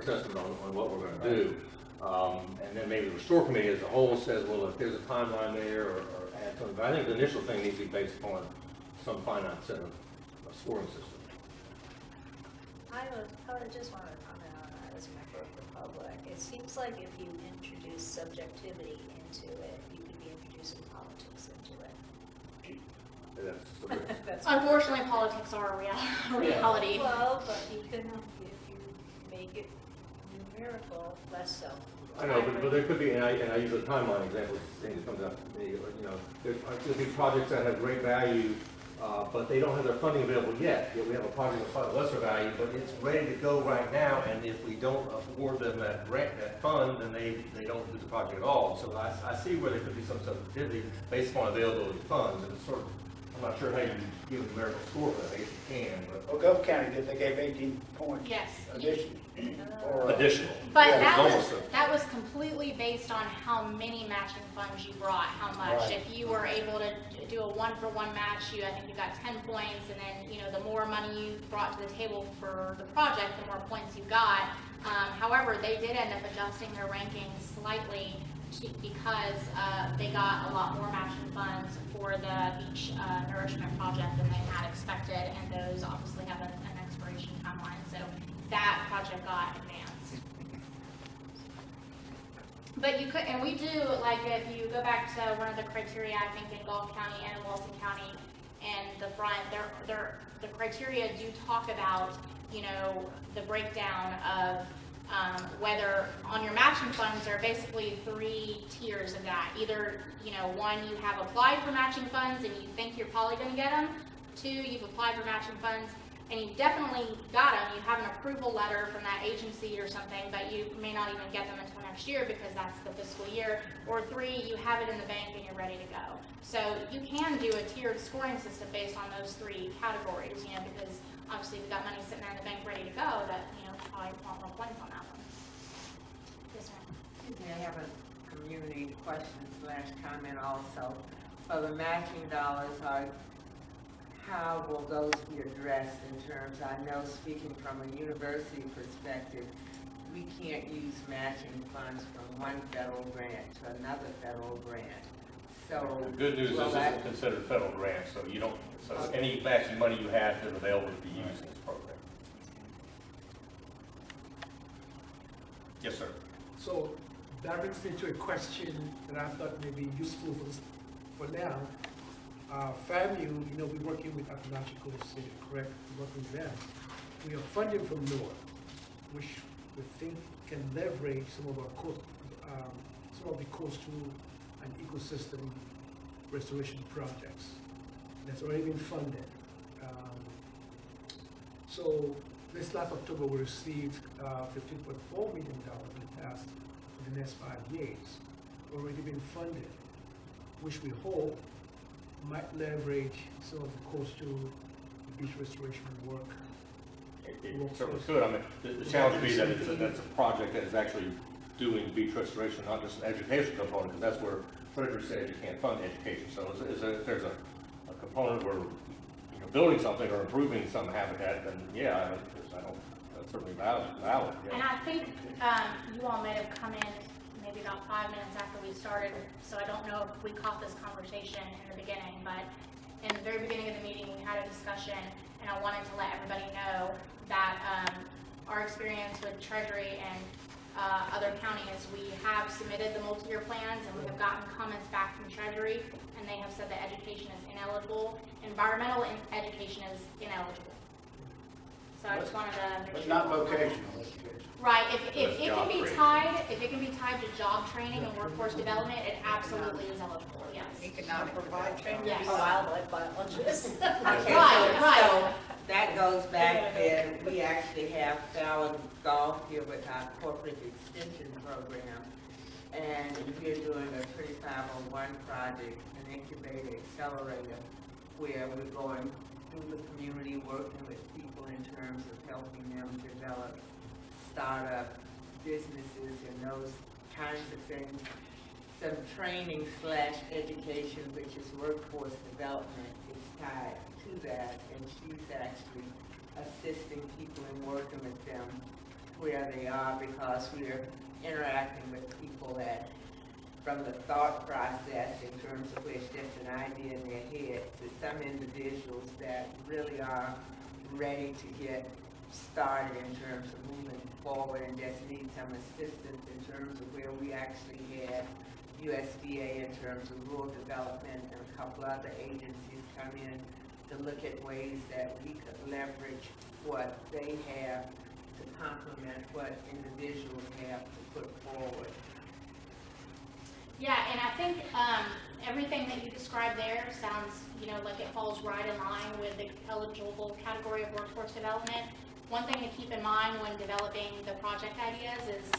assessment on what we're going to do. And then maybe the Restore Committee as a whole says, well, if there's a timeline there or add something. But I think the initial thing needs to be based upon some finite set of scoring system. I just wanted to comment on that as a member of the public. It seems like if you introduce subjectivity into it, you could be introducing politics into it. That's Unfortunately, politics are a reality. Well, but you can, if you make it numerical, less so. I know, but there could be, and I use a timeline example, thing that comes up to me, there's these projects that have great value, but they don't have their funding available yet. Yet we have a project of lesser value, but it's ready to go right now, and if we don't afford them that fund, then they don't do the project at all. So I see where there could be some subjectivity based upon availability of funds, and it's sort of I'm not sure how you give a numerical score for that, I guess you can, but Well, Gulf County did, they gave 18 points. Yes. Addition. Or, additional. But Yeah, that it's was, almost that was completely based on how many matching funds you brought, how much. Right. If you were able to do a 1-for-1 match, I think you got 10 points, and then, the more money you brought to the table for the project, the more points you got. However, they did end up adjusting their rankings slightly because they got a lot more matching funds for the beach nourishment project than they had expected, and those obviously have an expiration timeline, so that project got advanced. But you could, and we do, like, if you go back to one of the criteria, I think in Gulf County and in Wilson County, and the front, the criteria do talk about, the breakdown of whether on your matching funds, there are basically 3 tiers of that. Either, one, you have applied for matching funds and you think you're probably going to get them. 2, you've applied for matching funds and you definitely got them. You have an approval letter from that agency or something, but you may not even get them until next year because that's the fiscal year. Or 3, you have it in the bank and you're ready to go. So you can do a tiered scoring system based on those 3 categories, because obviously we've got money sitting there in the bank ready to go that, probably want more points on that one. Yes, ma'am. I have a community question/comment also. For the matching dollars, how will those be addressed in terms, I know speaking from a university perspective, we can't use matching funds from one federal grant to another federal grant. So the good news is this isn't considered federal grant, so you don't, so any matching money you have is available to be used in this program. Yes, sir. So that brings me to a question that I thought may be useful for now. FAMU, we're working with Apalachicola City, correct? We're working with them. We are funding from NOAA, which we think can leverage some of the coastal and ecosystem restoration projects that's already been funded. So this last October, we received $15.4 million in the past for the next 5 years, already been funded, which we hope might leverage some of the coastal beach restoration work. It certainly could. I mean, the challenge would be that that's a project that is actually doing beach restoration, not just an education component, because that's where Treasury says you can't fund education. So if there's a component where building something or improving some habitat, then yeah, that's certainly valid. Yeah. And I think you all may have come in maybe about 5 minutes after we started, so I don't know if we caught this conversation in the beginning, but in the very beginning of the meeting, we had a discussion, and I wanted to let everybody know that our experience with Treasury and other counties, we have submitted the multi-year plans, and we have gotten comments back from Treasury, and they have said that education is ineligible. Environmental education is ineligible. So I just wanted to make But sure. not vocational education. Right, if That's it job can be training. tied to job training and workforce development, it absolutely is eligible, yes. Economic Provide development. Yes. Wildlife biologists. Okay, Right. so that goes back then, we actually have Fallon Golf here with our corporate extension program. And we're doing a 3501 project, an incubator accelerator, where we're going through the community, working with people in terms of helping them develop startup businesses and those kinds of things. Some training / education, which is workforce development, is tied to that, and she's actually assisting people in working with them where they are, because we're interacting with people that, from the thought process in terms of where it's just an idea in their head, to some individuals that really are ready to get started in terms of moving forward and just need some assistance in terms of where we actually had USDA in terms of rural development and a couple other agencies come in to look at ways that we could leverage what they have to complement what individuals have to put forward. Yeah, and I think everything that you described there sounds, like it falls right in line with the eligible category of workforce development. One thing to keep in mind when developing the project ideas is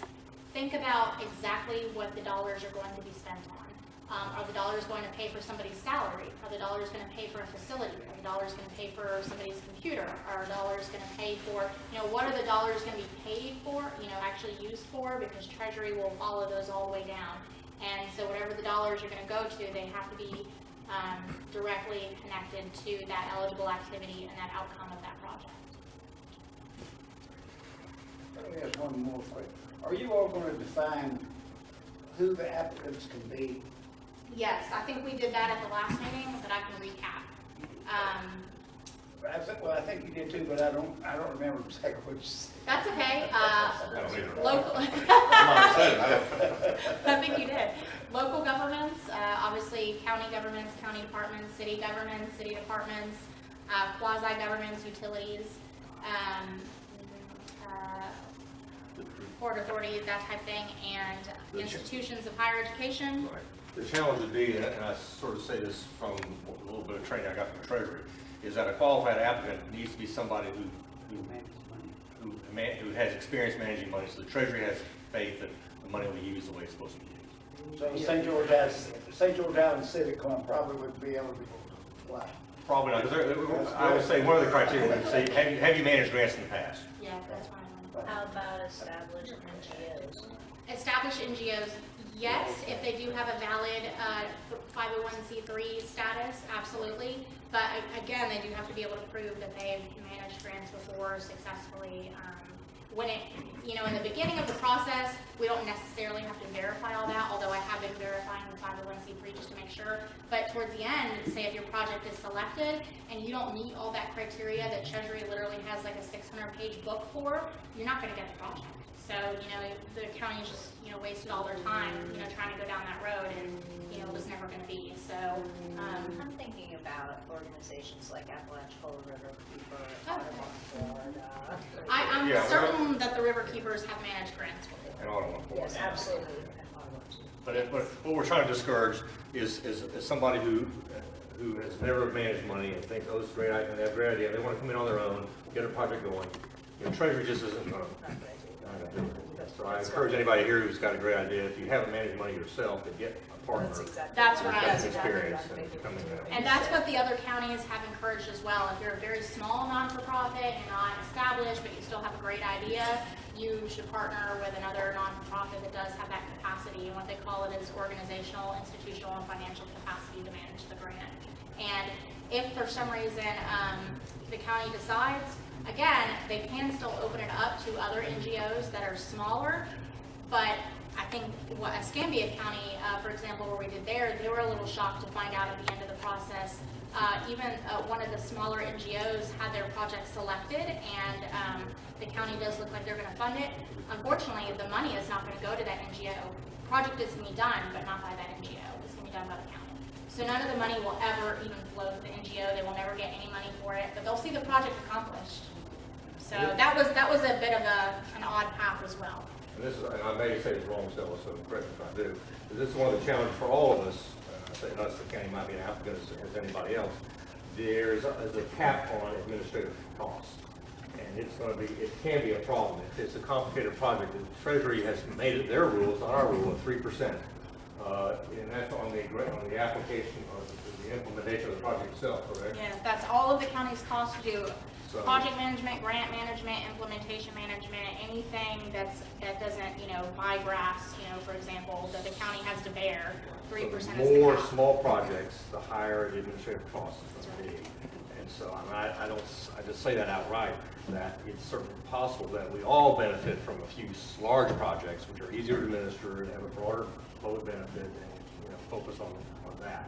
think about exactly what the dollars are going to be spent on. Are the dollars going to pay for somebody's salary? Are the dollars going to pay for a facility? Are the dollars going to pay for somebody's computer? Are dollars going to pay for, what are the dollars going to be paid for, actually used for? Because Treasury will follow those all the way down. And so whatever the dollars are going to go to, they have to be directly connected to that eligible activity and that outcome of that project. Let me ask one more question. Are you all going to define who the applicants can be? Yes, I think we did that at the last meeting, but I can recap. I think you did too, but I don't remember exactly what you said. That's okay. I don't either. Local. I'm not saying I I think you did. Local governments, obviously county governments, county departments, city governments, city departments, quasi-governments, utilities, port authorities, that type of thing, and institutions of higher education. Right. The challenge would be, and I sort of say this from a little bit of training I got from Treasury, is that a qualified applicant needs to be somebody who has experience managing money, so the Treasury has faith that the money will be used the way it's supposed to be used. So St. George Island Civic Club probably would be eligible to apply. Probably not, because I would say one of the criteria would say, have you managed grants in the past? Yeah, that's fine. How about established NGOs? Established NGOs, yes, if they do have a valid 501c3 status, absolutely. But again, they do have to be able to prove that they've managed grants before successfully. When in the beginning of the process, we don't necessarily have to verify all that, although I have been verifying the 501c3 just to make sure. But towards the end, say if your project is selected and you don't meet all that criteria that Treasury literally has like a 600-page book for, you're not going to get the project. So, the county just, wasted all their time, trying to go down that road, and, it was never going to be. So, I'm thinking about organizations like Apalachicola River Keeper, Audubon Florida. I'm Yeah, certain that the River Keepers have managed grants before. And Audubon. Yes, absolutely. And Audubon too. But what we're trying to discourage is somebody who has never managed money and thinks, oh, it's a great idea, they have a great idea, they want to come in on their own, get a project going. Treasury just isn't going to do it. So I encourage anybody here who's got a great idea, if you haven't managed money yourself, to get a partner. That's who's right. got some experience and come in there. And that's what the other counties have encouraged as well. If you're a very small non-for-profit, you're not established, but you still have a great idea, you should partner with another non-for-profit that does have that capacity. And what they call it is organizational, institutional, and financial capacity to manage the grant. And if for some reason the county decides, again, they can still open it up to other NGOs that are smaller, but I think what Escambia County, for example, where we did there, they were a little shocked to find out at the end of the process. Even one of the smaller NGOs had their project selected, and the county does look like they're going to fund it. Unfortunately, the money is not going to go to that NGO. The project is going to be done, but not by that NGO. It's going to be done by the county. So none of the money will ever even flow to the NGO. They will never get any money for it, but they'll see the project accomplished. So that was a bit of an odd path as well. And I may say it's wrong, Stella, so correct me if I do. But this is one of the challenges for all of us. I say us, the county might be an applicant as anybody else. There's a cap on administrative costs. And it can be a problem. It's a complicated project. The Treasury has made it their rules, not our rule, of 3%. And that's on the application or the implementation of the project itself, correct? Yes, that's all of the county's costs to do. So- Project management, grant management, implementation management, anything that doesn't, buy grass, for example, that the county has to bear, 3% is The the more cap. small projects, the higher the administrative cost is going to be. And so I just say that outright, that it's certainly possible that we all benefit from a few large projects, which are easier to administer and have a broader public benefit, and focus on that.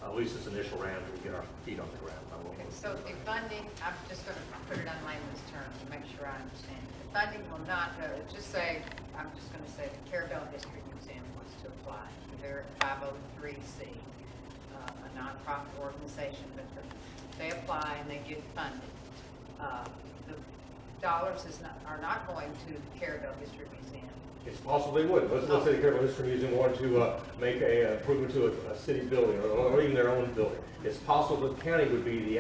At least this initial round, we get our feet on the ground. So the funding, I'm just going to put it on layman's terms to make sure I understand. The funding will not go, I'm just going to say the Carabel District Museum wants to apply. They're at 503C, a nonprofit organization, but they apply and they get funded. The dollars are not going to the Carabel District Museum. It's possible they would. Let's say the Carabel History Museum wanted to make an improvement to a city building or even their own building. It's possible that the county would be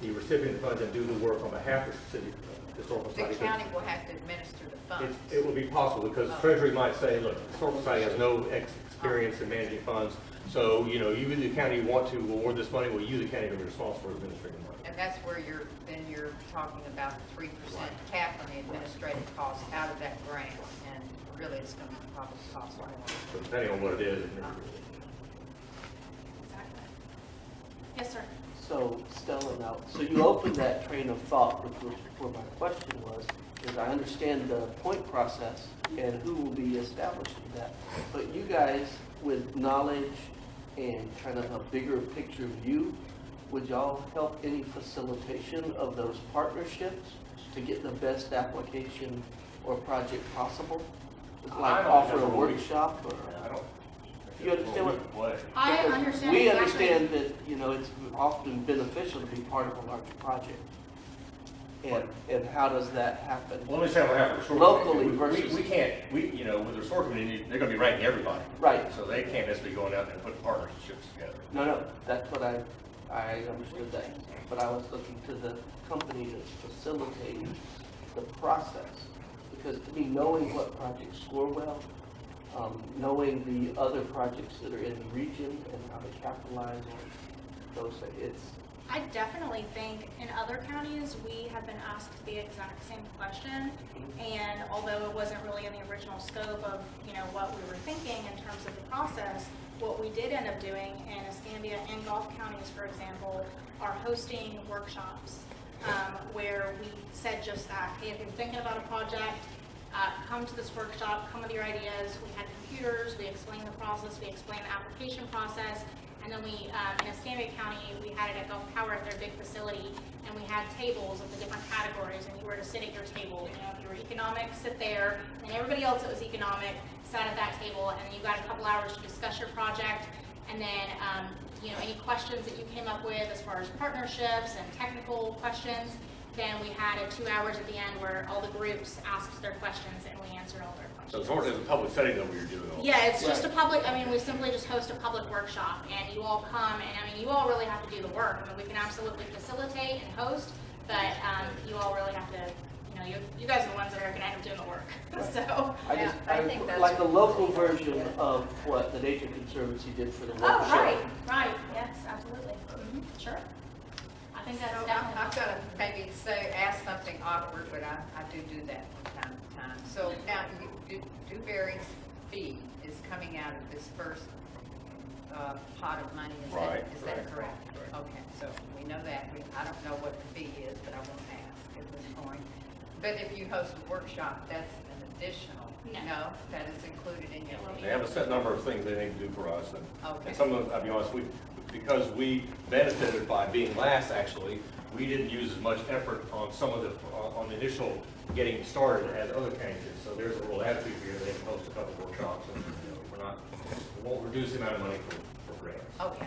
the recipient of funds and do the work on behalf of the city historical The society. county will have to administer the funds. It would be possible because the Treasury might say, look, the historical society has no experience in managing funds. So, you know, you, the county, want to award this money, well, you, the county, are responsible for administrating the money. And that's where you're talking about the 3% cap on the administrative costs out of that grant, and really it's gonna probably cost more. So depending on what it is. Exactly. Yes, sir. So Stella, now, so you opened that train of thought, which was where my question was, is I understand the point process and who will be establishing that. But you guys, with knowledge and kind of a bigger picture view, would y'all help any facilitation of those partnerships to get the best application or project possible? Like offer a workshop or? I don't. You understand what? I Because understand we exactly. understand that, you know, it's often beneficial to be part of a larger project. And how does that happen? Well, let me say what happened with the Locally committee. versus- We can't, you know, with the resort committee, they're gonna be ranking everybody. Right. So they can't necessarily go out and put partnerships together. No, that's what I understood that. But I was looking to the company that's facilitating the process. Because to me, knowing what projects score well, knowing the other projects that are in the region and how to capitalize on those, I definitely think in other counties, we have been asked the exact same question. And although it wasn't really in the original scope of, you know, what we were thinking in terms of the process, what we did end up doing in Escambia and Gulf counties, for example, are hosting workshops where we said just that. Hey, if you're thinking about a project, come to this workshop, come with your ideas. We had computers, we explained the process, we explained the application process. And then we, in Escambia County, we had it at Gulf Power at their big facility, and we had tables of the different categories, and you were to sit at your table. You know, if you were economic, sit there, and everybody else that was economic sat at that table, and then you got a couple hours to discuss your project, and then, you know, any questions that you came up with as far as partnerships and technical questions, then we had 2 hours at the end where all the groups asked their questions, and we answered all their questions. So it's sort of a public setting that we're doing all. Yeah, it's just a public, I mean, we simply just host a public workshop, and you all come, and I mean, you all really have to do the work. I mean, we can absolutely facilitate and host, but you all really have to, you know, you guys are the ones that are gonna end up doing the work, so. I think that's like a local version of what the Nature Conservancy did for the workshop. Oh, right, yes, absolutely. Sure. I think that's So definitely. I've got to maybe ask something awkward, but I do that from time to time. So now, Dewberry's fee is coming out of this first pot of money, is Right, that right, correct? right. Okay, so we know that. I don't know what the fee is, but I won't ask at this point. But if you host a workshop, that's an additional, No. that is included in your fee. They have a set number of things they need to do for us, and Okay. some of them, I'll be honest, because we benefited by being last, actually, we didn't use as much effort on some of the, on the initial getting started as other counties did. So there's a real attitude here, they can host a couple of workshops, and, you know, we won't reduce the amount of money for grants. Okay.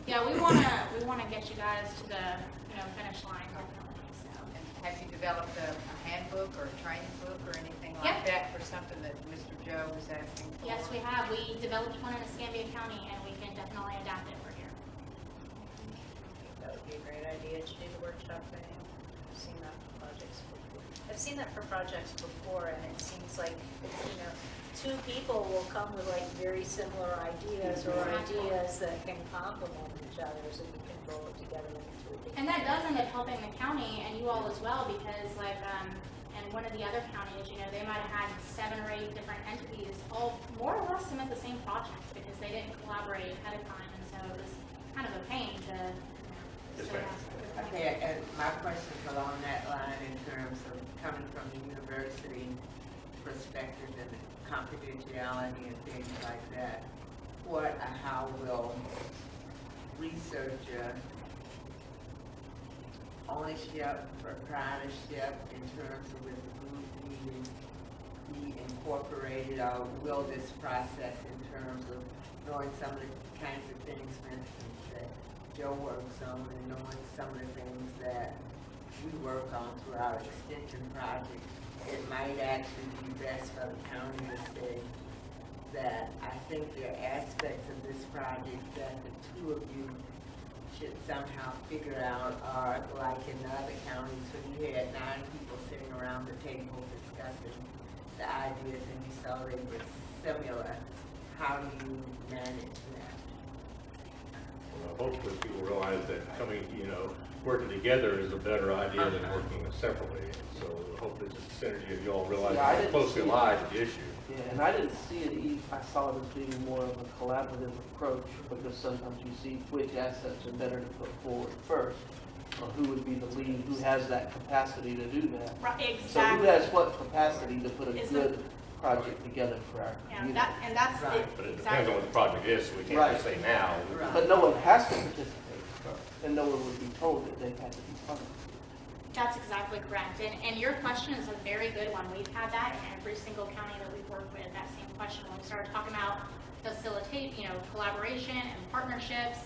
Yeah, we wanna get you guys to the, you know, finish line, definitely, so. And have you developed a handbook or a training book or anything Yeah. like that for something that Mr. Joe was asking for? Yes, we have. We developed one in Escambia County, and we can definitely adapt it for here. That would be a great idea to do the workshop thing. I've seen that for projects before. I've seen that for projects before, and it seems like, it's, you know, two people will come with like very similar ideas or ideas that can complement each other, so you can roll it together into a big. And that does end up helping the county and you all as well, because like, in one of the other counties, you know, they might have had 7 or 8 different entities, all more or less submit the same project because they didn't collaborate ahead of time, and so it was kind of a pain to, Yes, so ma'am. that's- Okay, and my question's along that line in terms of coming from the university perspective and confidentiality and things like that. What or how will researcher ownership, proprietorship in terms of with the group meeting be incorporated, or will this process in terms of knowing some of the kinds of things, for instance, that Joe works on, and knowing some of the things that we work on through our extension project, it might actually be best for the county to say that I think there are aspects of this project that the two of you should somehow figure out, or like in the other counties, when you had 9 people sitting around the table discussing the ideas and you saw they were similar, how do you manage that? Well, hopefully people realize that coming, working together is a better idea than working separately. So hopefully just the synergy of you all realize Yeah, I how didn't closely see it. allied to the issue. Yeah, and I didn't see it, I saw it as being more of a collaborative approach, because sometimes you see which assets are better to put forward first, or who would be the lead, who has that capacity to do that. Right, So who exactly. has what capacity to put a Is good project together for our Yeah, community? that's Right. But it depends exactly. on what the project is, so we can't Right. just say now. Right. But no one has to participate, and no one would be told that they had to be part of it. That's exactly correct. And your question is a very good one. We've had that in every single county that we've worked with, that same question. When we started talking about facilitate, collaboration and partnerships,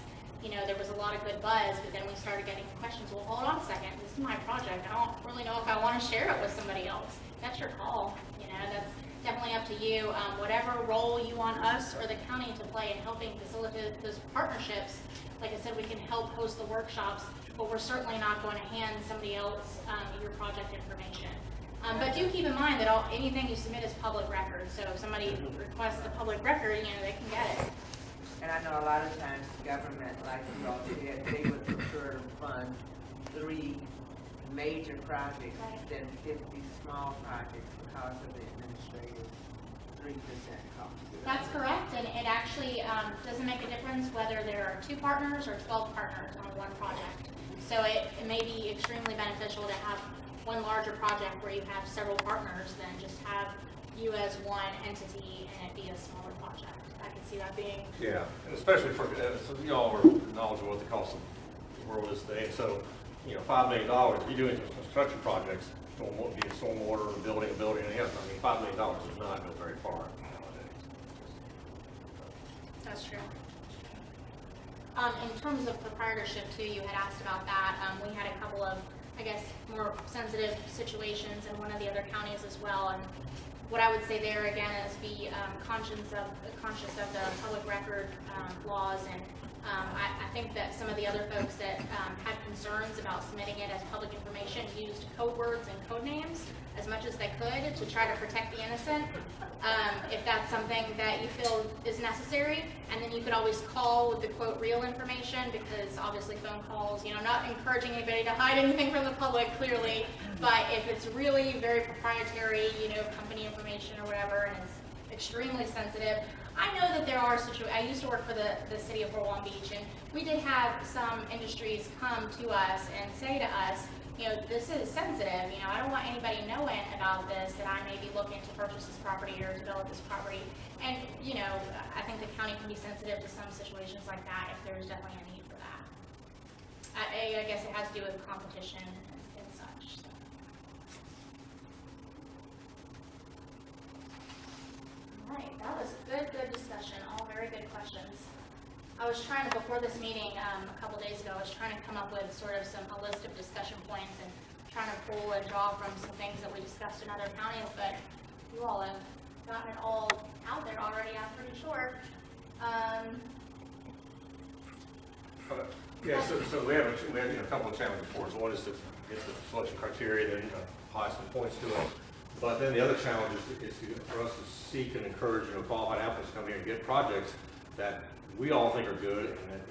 there was a lot of good buzz, but then we started getting questions. Well, hold on a second. This is my project. I don't really know if I want to share it with somebody else. That's your call. That's definitely up to you. Whatever role you want us or the county to play in helping facilitate those partnerships, like I said, we can help host the workshops, but we're certainly not going to hand somebody else your project information. But do keep in mind that anything you submit is public record. So if somebody requests the public record, they can get it. And I know a lot of times government, like you all said, they would prefer to fund 3 major projects Right. than 50 small projects because of the administrative 3% cost. That's correct, and it actually doesn't make a difference whether there are 2 partners or 12 partners on one project. So it may be extremely beneficial to have one larger project where you have several partners than just have you as one entity and it be a smaller project. I can see that being. Yeah, and especially for, so y'all are knowledgeable of what the cost of the world is today. So, $5 million, if you're doing construction projects, stormwater, building a building, and else, $5 million does not go very far nowadays. That's true. In terms of proprietorship too, you had asked about that. We had a couple of, more sensitive situations in one of the other counties as well. And what I would say there again is be conscious of the public record laws. And I think that some of the other folks that had concerns about submitting it as public information used code words and code names as much as they could to try to protect the innocent. If that's something that you feel is necessary, and then you could always call with the quote real information, because obviously phone calls, not encouraging anybody to hide anything from the public clearly, but if it's really very proprietary, company information or whatever, and it's extremely sensitive. I know that there are situations. I used to work for the city of Fort Walton Beach, and we did have some industries come to us and say to us, this is sensitive. I don't want anybody knowing about this, that I may be looking to purchase this property or develop this property. And, I think the county can be sensitive to some situations like that if there's definitely a need for that. I guess it has to do with competition and such. So. All right, that was a good discussion. All very good questions. I was trying to, before this meeting a couple days ago, I was trying to come up with sort of a list of discussion points and trying to pull and draw from some things that we discussed in other counties, but you all have gotten it all out there already, I'm pretty sure. Yeah, so we have a couple of challenges for us. One is to get the selection criteria, then apply some points to it. But then the other challenge is for us to seek and encourage qualified applicants to come here and get projects that we all think are good, and that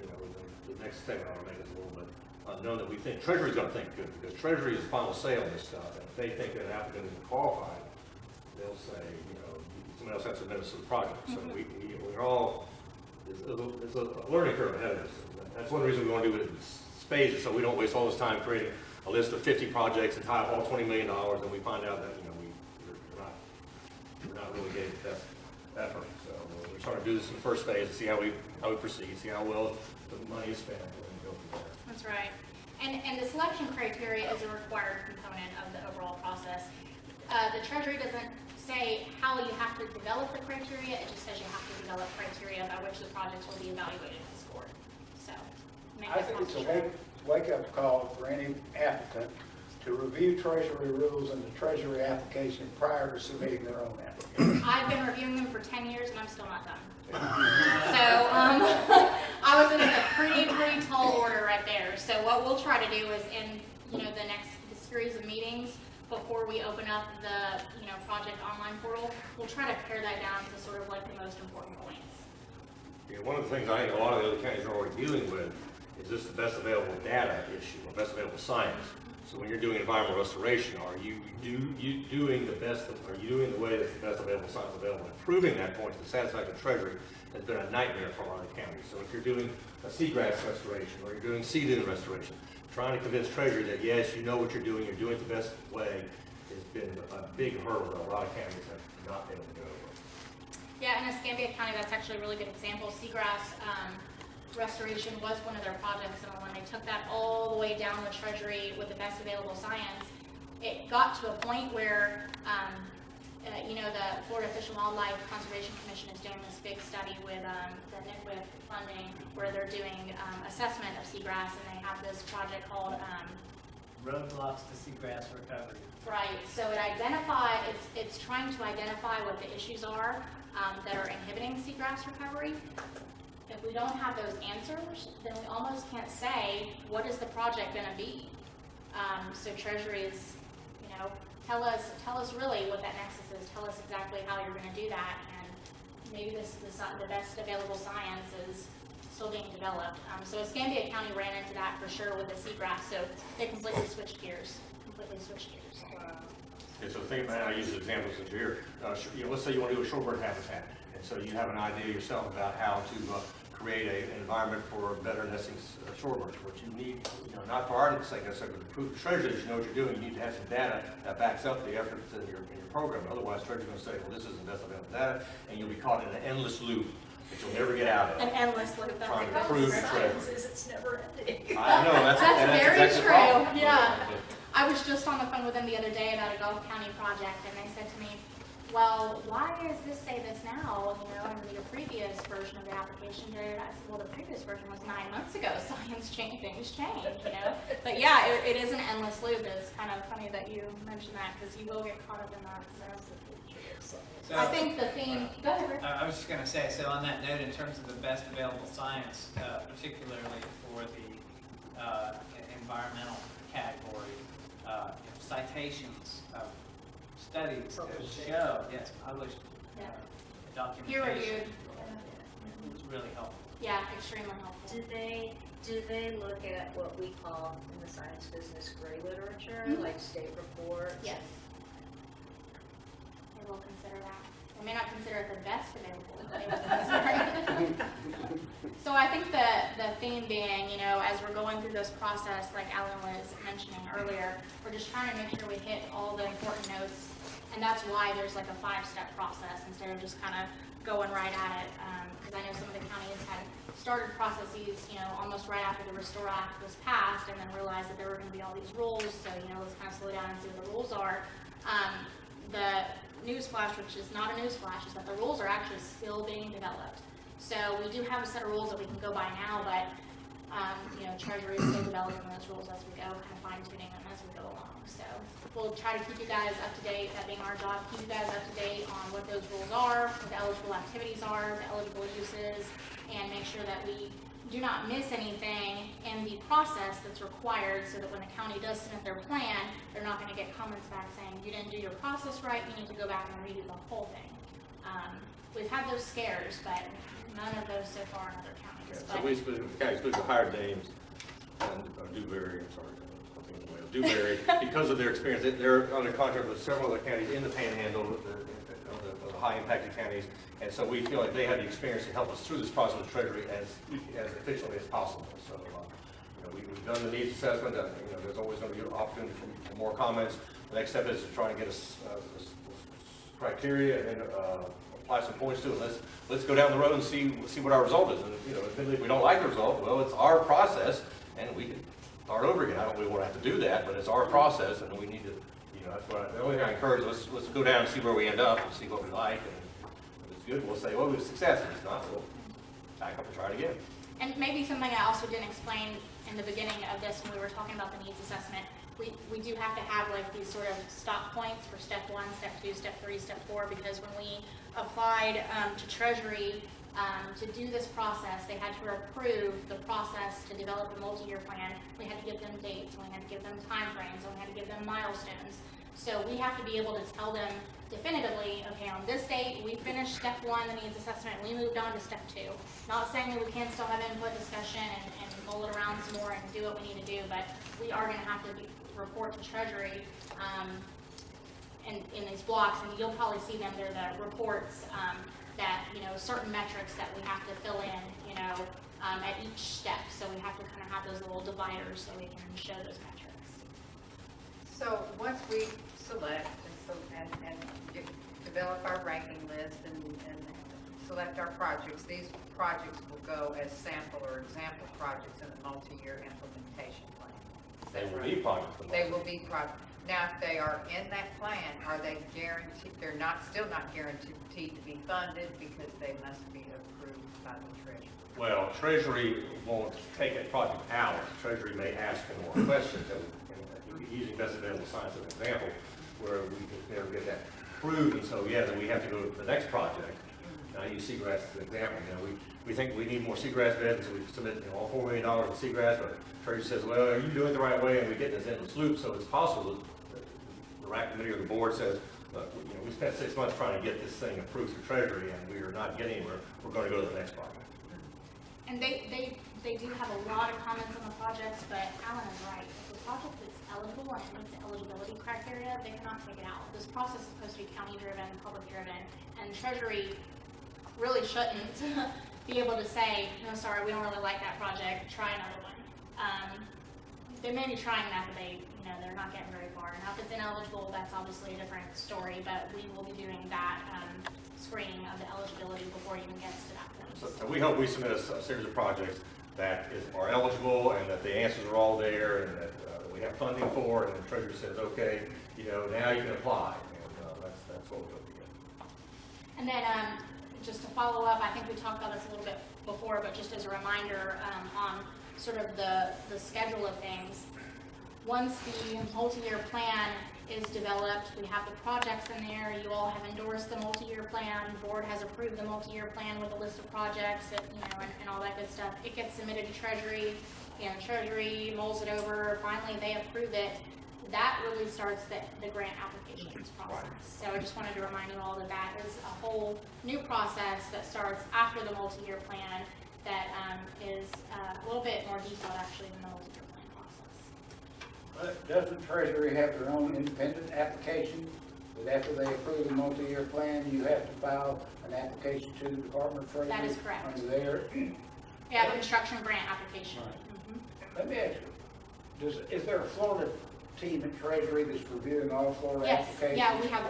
the next statement I'll make is a little bit unknown that we think Treasury's going to think good, because Treasury is the final say on this stuff. And if they think that an applicant isn't qualified, they'll say somebody else has to submit us to the project. So we're all it's a learning curve ahead of us. That's one reason we want to do it in phases, so we don't waste all this time creating a list of 50 projects and tie up all $20 million, and we find out that we're not really getting the best effort. So we're trying to do this in the first phase to see how we proceed, see how well the money is spent, and go from there. That's right. And the selection criteria is a required component of the overall process. The Treasury doesn't say how you have to develop the criteria, it just says you have to develop criteria by which the projects will be evaluated and scored. So, I think it's a wake-up call for any applicant to review Treasury rules and the Treasury application prior to submitting their own application. I've been reviewing them for 10 years and I'm still not done. So I was in a pretty tall order right there. So what we'll try to do is in the next series of meetings, before we open up the, project online portal, we'll try to pare that down to sort of like the most important points. Yeah, one of the things I think a lot of the other counties are already dealing with is this the best available data issue, or best available science. So when you're doing environmental restoration, are you doing the way that's the best available science available? And proving that point to the satisfaction of Treasury has been a nightmare for a lot of counties. So if you're doing a seagrass restoration, or you're doing sea dune restoration, trying to convince Treasury that yes, you know what you're doing it the best way, has been a big hurdle that a lot of counties have not been able to go over. Yeah, in Escambia County, that's actually a really good example. Seagrass restoration was one of their projects, and when they took that all the way down the Treasury with the best available science, it got to a point where, the Florida Fish and Wildlife Conservation Commission is doing this big study with the NICWIF funding, where they're doing assessment of seagrass, and they have this project called Roadblocks to seagrass recovery. Right, so it's trying to identify what the issues are that are inhibiting seagrass recovery. If we don't have those answers, then we almost can't say, what is the project going to be? So Treasury is, tell us really what that nexus is. Tell us exactly how you're going to do that, and maybe the best available science is still being developed. So Escambia County ran into that for sure with the seagrass, so they completely switched gears. Okay, so think about, I use an example since you're here. Let's say you want to do a shorebird habitat, and so you have an idea yourself about how to create an environment for better nesting shorebirds. What you need, not for our sake necessarily, but to prove to Treasury that you know what you're doing, you need to have some data that backs up the efforts in your program. Otherwise, Treasury's going to say, well, this isn't best available data, and you'll be caught in an endless loop that you'll never get out of. An endless loop. Trying to prove to Treasury. It's never ending. I know, that's very exactly the true. problem. Yeah. I was just on the phone with them the other day about a Gulf County project, and they said to me, well, why does this say this now, in your previous version of the application did? I said, well, the previous version was 9 months ago. Science changed, things change, But yeah, it is an endless loop. It's kind of funny that you mentioned that, because you will get caught up in that. So, I think the theme, go ahead, Rick. I was just going to say, so on that note, in terms of the best available science, particularly for the environmental category, citations of studies that show, published Peer documentation reviewed. is really helpful. Yeah, extremely helpful. Do they look at what we call in the science business gray literature, like state reports? Yes. They will consider that. They may not consider it the best available, but they will consider it. So I think the theme being, as we're going through this process, like Alan was mentioning earlier, we're just trying to make sure we hit all the important notes, and that's why there's like a 5-step process instead of just kind of going right at it. Because I know some of the counties had started processes, almost right after the Restore Act was passed, and then realized that there were going to be all these rules. So let's kind of slow down and see what the rules are. The newsflash, which is not a newsflash, is that the rules are actually still being developed. So we do have a set of rules that we can go by now, but Treasury is still developing those rules as we go, kind of fine-tuning them as we go along. So we'll try to keep you guys up to date, that being our job, keep you guys up to date on what those rules are, what the eligible activities are, the eligible uses, and make sure that we do not miss anything in the process that's required, so that when the county does submit their plan, they're not going to get comments back saying, you didn't do your process right, you need to go back and redo the whole thing. We've had those scares, but none of those so far in other counties. Yeah, so we specifically hired James and Dewberry, Dewberry, because of their experience. They're under contract with several other counties in the Panhandle, of the high impacted counties, and so we feel like they have the experience to help us through this process with Treasury as efficiently as possible. So we've done the needs assessment. There's always going to be an opportunity for more comments. The next step is to try and get us this criteria and then apply some points to it. Let's go down the road and see what our result is. And if we don't like the result, well, it's our process, and we can start over again. I don't really want to have to do that, but it's our process, and we need to. That's what the only thing I encourage. Let's go down and see where we end up and see what we like. And if it's good, we'll say, well, it was a success. If it's not, we'll back up and try it again. And maybe something I also didn't explain in the beginning of this when we were talking about the needs assessment. We do have to have like these sort of stop points for step 1, step 2, step 3, step 4, because when we applied to Treasury to do this process, they had to approve the process to develop a multi-year plan. We had to give them dates, and we had to give them time frames, and we had to give them milestones. So we have to be able to tell them definitively, okay, on this date, we finished step 1, the needs assessment, we moved on to step 2. Not saying that we can't still have input discussion and roll it around some more and do what we need to do, but we are gonna have to report to Treasury, in these blocks, and you'll probably see them, they're the reports, that, you know, certain metrics that we have to fill in, you know, at each step. So we have to kind of have those little dividers so we can show those metrics. So once we select and develop our ranking list and select our projects, these projects will go as sample or example projects in the multi-year implementation plan. Is They that will right? be projects. They will be projects. Now, if they are in that plan, are they guaranteed, they're still not guaranteed to be funded because they must be approved by the treasurer? Well, Treasury won't take a project out. Treasury may ask for more questions, and using best available science as an example, where we could never get that approved, and so, yeah, then we have to go to the next project. Now, use seagrass as an example. You know, we think we need more seagrass beds, so we submit, you know, all $4 million in seagrass, but Treasury says, well, are you doing it the right way? And we get this endless loop, so it's possible that the RAC committee or the board says, look, you know, we spent 6 months trying to get this thing approved through Treasury, and we are not getting anywhere. We're going to go to the next project. And they do have a lot of comments on the projects, but Alan is right. If the project is eligible and it meets the eligibility criteria, they cannot take it out. This process is supposed to be county-driven, public-driven, and Treasury really shouldn't be able to say, no, sorry, we don't really like that project, try another one. They may be trying that, but they're not getting very far. Now, if it's ineligible, that's obviously a different story, but we will be doing that screening of the eligibility before it even gets to that point. So we hope we submit a series of projects that are eligible and that the answers are all there and that we have funding for, and the Treasury says, okay, you know, now you can apply, and that's what we hope to get. And then just to follow up, I think we talked about this a little bit before, but just as a reminder on sort of the schedule of things. Once the multi-year plan is developed, we have the projects in there, you all have endorsed the multi-year plan, the board has approved the multi-year plan with a list of projects, and all that good stuff. It gets submitted to Treasury, and Treasury mulls it over, finally they approve it. That really starts the grant applications process. So I just wanted to remind you all that that is a whole new process that starts after the multi-year plan that is a little bit more detailed actually than the multi-year plan process. But doesn't Treasury have their own independent application that after they approve the multi-year plan, you have to file an application to the Department of Treasury? That is correct. Under there? Yeah, the construction grant application. Right. Let me ask you, is there a Florida team at Treasury that's reviewing all Florida Yes, applications? yeah, we have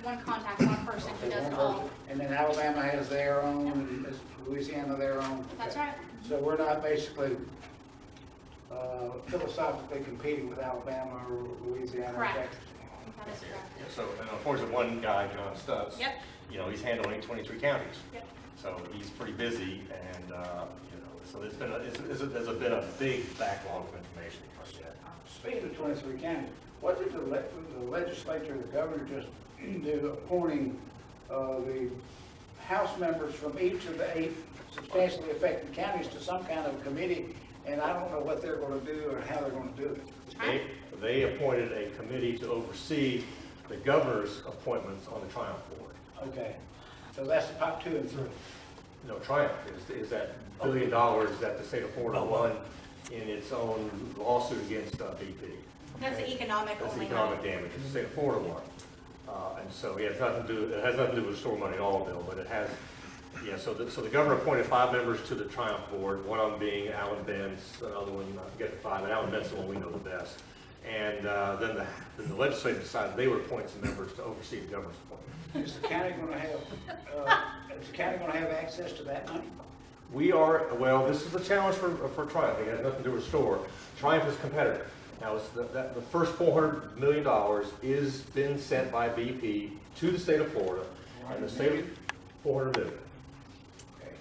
one contact, one person who does it all. And then Alabama has their own, and Louisiana their own? That's Okay. right. So we're not basically philosophically competing with Alabama or Louisiana or Correct. Texas? That is correct. Yeah, so, and unfortunately, one guy, John Stutz, Yep. you know, he's handling 23 counties. Yep. So he's pretty busy, and, you know, so there's been a big backlog of information. Speaking of 23 counties, what did the legislature, the governor just do appointing the House members from each of the 8 substantially affected counties to some kind of committee, and I don't know what they're going to do or how they're going to do it. They appointed a committee to oversee the governor's appointments on the Triumph Board. Okay, so that's the top 2 and 3. No, Triumph is that $1 billion that the state of Florida won in its own lawsuit against BP. That's the economic That's the only economic money. damage the state of Florida won. And so, yeah, it has nothing to do with store money at all, Bill, but it has, yeah, so the governor appointed 5 members to the Triumph Board, one of them being Alan Benz, another one, I forget the 5, but Alan Benz is the one we know the best. And then the legislature decided they would appoint some members to oversee the governor's appointment. Is the county going to have access to that money? We are, well, this is a challenge for Triumph. It has nothing to do with store. Triumph is competitive. Now, it's the first $400 million is been sent by BP to the state of Florida, and the state of $400 million. Okay.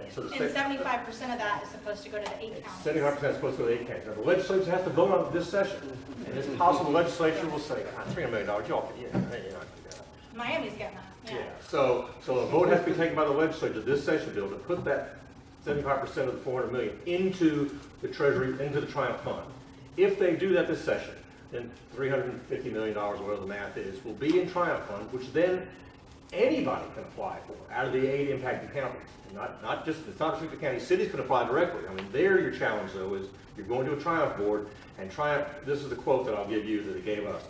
And so the And state, 75% of that is supposed to go to the 8 counties. 75% is supposed to go to 8 counties. Now, the legislature has to vote on it this session, and it's possible the legislature will say, $300 million, y'all can, you're not gonna do that. Miami's getting that. Yeah, so a vote has to be taken by the legislature this session, Bill, to put that 75% of the $400 million into the Treasury, into the Triumph Fund. If they do that this session, then $350 million, or whatever the math is, will be in Triumph Fund, which then anybody can apply for out of the 8 impacted counties. Not just, it's not just the county, cities can apply directly. I mean, there your challenge though is you're going to a Triumph board, and Triumph, this is the quote that I'll give you that they gave us.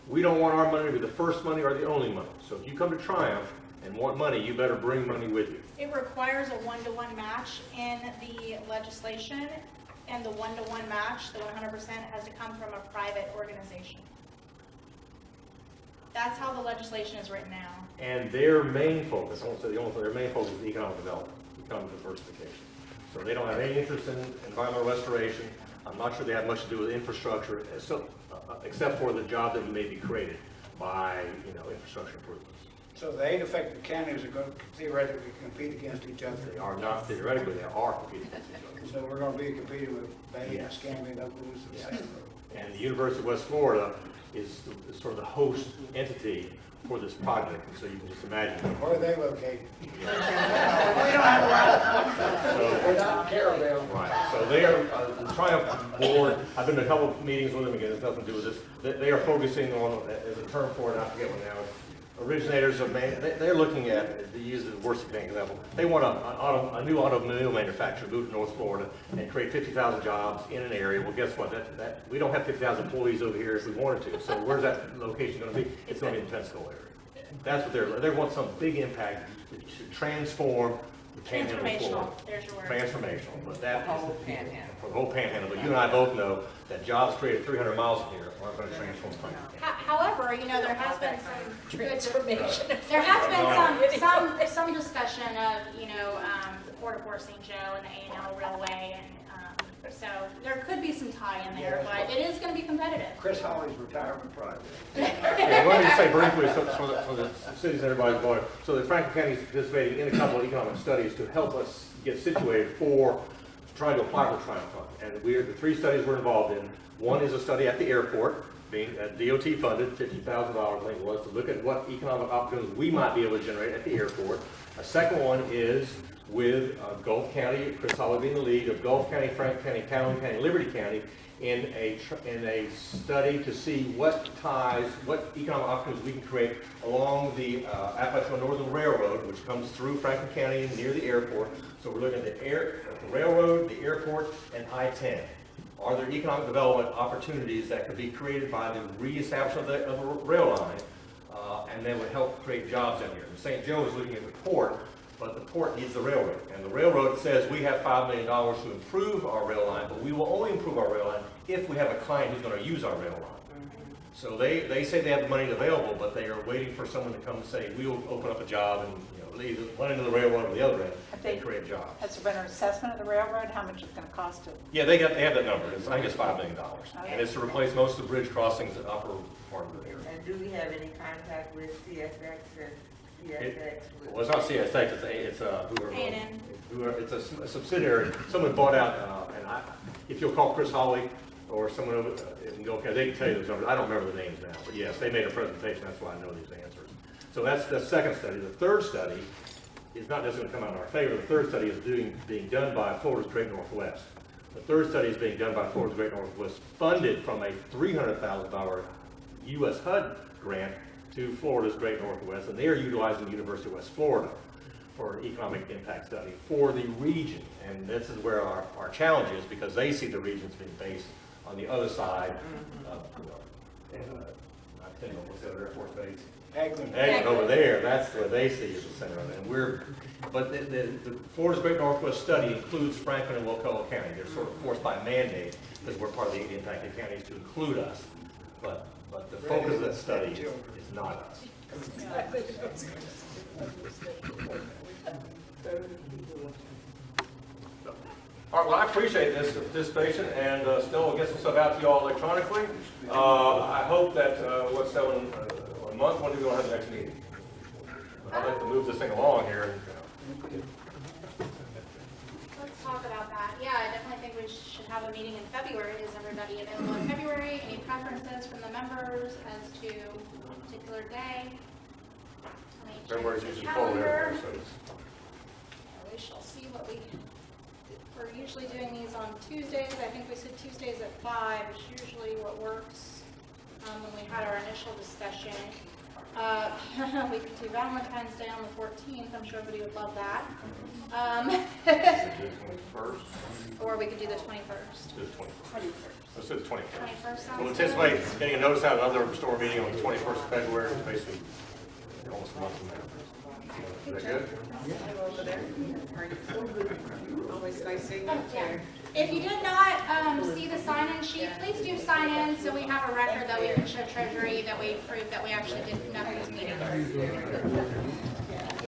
We don't want our money to be the first money or the only money. So if you come to Triumph and want money, you better bring money with you. It requires a 1-to-1 match in the legislation, and the 1-to-1 match, the 100%, has to come from a private organization. That's how the legislation is written now. And their main focus, I won't say the only thing, their main focus is economic development, economic diversification. So they don't have any interest in environmental restoration. I'm not sure they have much to do with infrastructure, except for the job that may be created by, infrastructure improvements. So the 8 affected counties are going to theoretically compete against each other. They are not theoretically, they are competing against each other. So we're going to be competing with Bay, Yes. Escambia, Okaloosa, Yes. San Diego. And the University of West Florida is sort of the host entity for this project, and so you can just imagine. Where are they located? We don't have a lot of We're not in Carabel. Right, so they are, the Triumph Board, I've been to a couple of meetings with them, again, it's nothing to do with this. They are focusing on, as a term for it, I forget what now, originators of, they're looking at, to use the worst example, they want a new automobile manufacturer to move to North Florida and create 50,000 jobs in an area. Well, guess what, we don't have 50,000 employees over here if we wanted to, so where's that location gonna be? It's gonna be in the Pensacola area. That's what they want some big impact to transform the panhandle of Florida. Transformational, there's your word. Transformational, but that The is whole panhandle. for the whole panhandle, but you and I both know that jobs created 300 miles from here aren't gonna transform the panhandle. However, there has been some Transformation. There has been some discussion of, the Port of Port St. Joe and the A&L Railway, and so there could be some tie in there, but it is going to be competitive. Chris Hawley's retirement project. Yeah, let me just say briefly, for the cities and everybody's going, so that Franklin County is participating in a couple of economic studies to help us get situated for trying to apply for Triumph Fund. And the 3 studies we're involved in. One is a study at the airport, being DOT funded, $50,000 I think it was, to look at what economic opportunities we might be able to generate at the airport. A second one is with Gulf County, Chris Hawley being the lead, of Gulf County, Franklin County, Calhoun County, Liberty County, in a study to see what economic opportunities we can create along the Appalachian Northern Railroad, which comes through Franklin County near the airport. So we're looking at the railroad, the airport, and I-10. Are there economic development opportunities that could be created by the reestablishment of a rail line, and that would help create jobs in here? St. Joe is looking at the port, but the port needs the railroad. And the railroad says we have $5 million to improve our rail line, but we will only improve our rail line if we have a client who's going to use our rail line. So they say they have the money available, but they are waiting for someone to come and say, we'll open up a job and lead one end of the railroad or the other end and create jobs. Has there been an assessment of the railroad, how much it's going to cost to? Yeah, they have that number. I think it's $5 million. And it's to replace most of the bridge crossings that upper part of the area. And do we have any contact with CSX and CSX? Well, it's not CSX, it's A&N. it's a subsidiary. Someone bought out, and if you'll call Chris Hawley or someone over in Gulf County, they can tell you those numbers. I don't remember the names now, but yes, they made a presentation. That's why I know these answers. So that's the second study. The third study is not just going to come out in our favor. The third study is being done by Florida's Great Northwest. The third study is being done by Florida's Great Northwest, funded from a $300,000 U.S. HUD grant to Florida's Great Northwest, and they are utilizing the University of West Florida for an economic impact study for the region. And this is where our challenge is, because they see the regions being based on the other side of, what's the other Air Force base? Eglin over there, that's where they see as the center of it. And but the Florida's Great Northwest study includes Franklin and Wakulla County. They're sort of forced by mandate, because we're part of the 8 impacted counties, to include us. But the focus of that study is not us. All right, well, I appreciate this participation, and still we'll get some stuff out to you all electronically. I hope that, a month, when do we going to have the next meeting? I'd like to move this thing along here. Let's talk about that. Yeah, I definitely think we should have a meeting in February. Is everybody available in February? Any preferences from the members as to a particular day? February's usually full there, so We shall see what we're usually doing these on Tuesdays. I think we said Tuesdays at 5 is usually what works. when we had our initial discussion. We could do Valentine's Day on the 14th, I'm sure everybody would love that. First, Or we could do the 21st. do the 21st. Let's do the 21st. 21st sounds We'll good. anticipate getting a notice out of another restore meeting on the 21st of February, which is basically almost a month from now. Is that good? Over there. Always nice seeing you too. If you did not see the sign-in sheet, please do sign in so we have a record that we can show Treasury that we proved that we actually did conduct this meeting.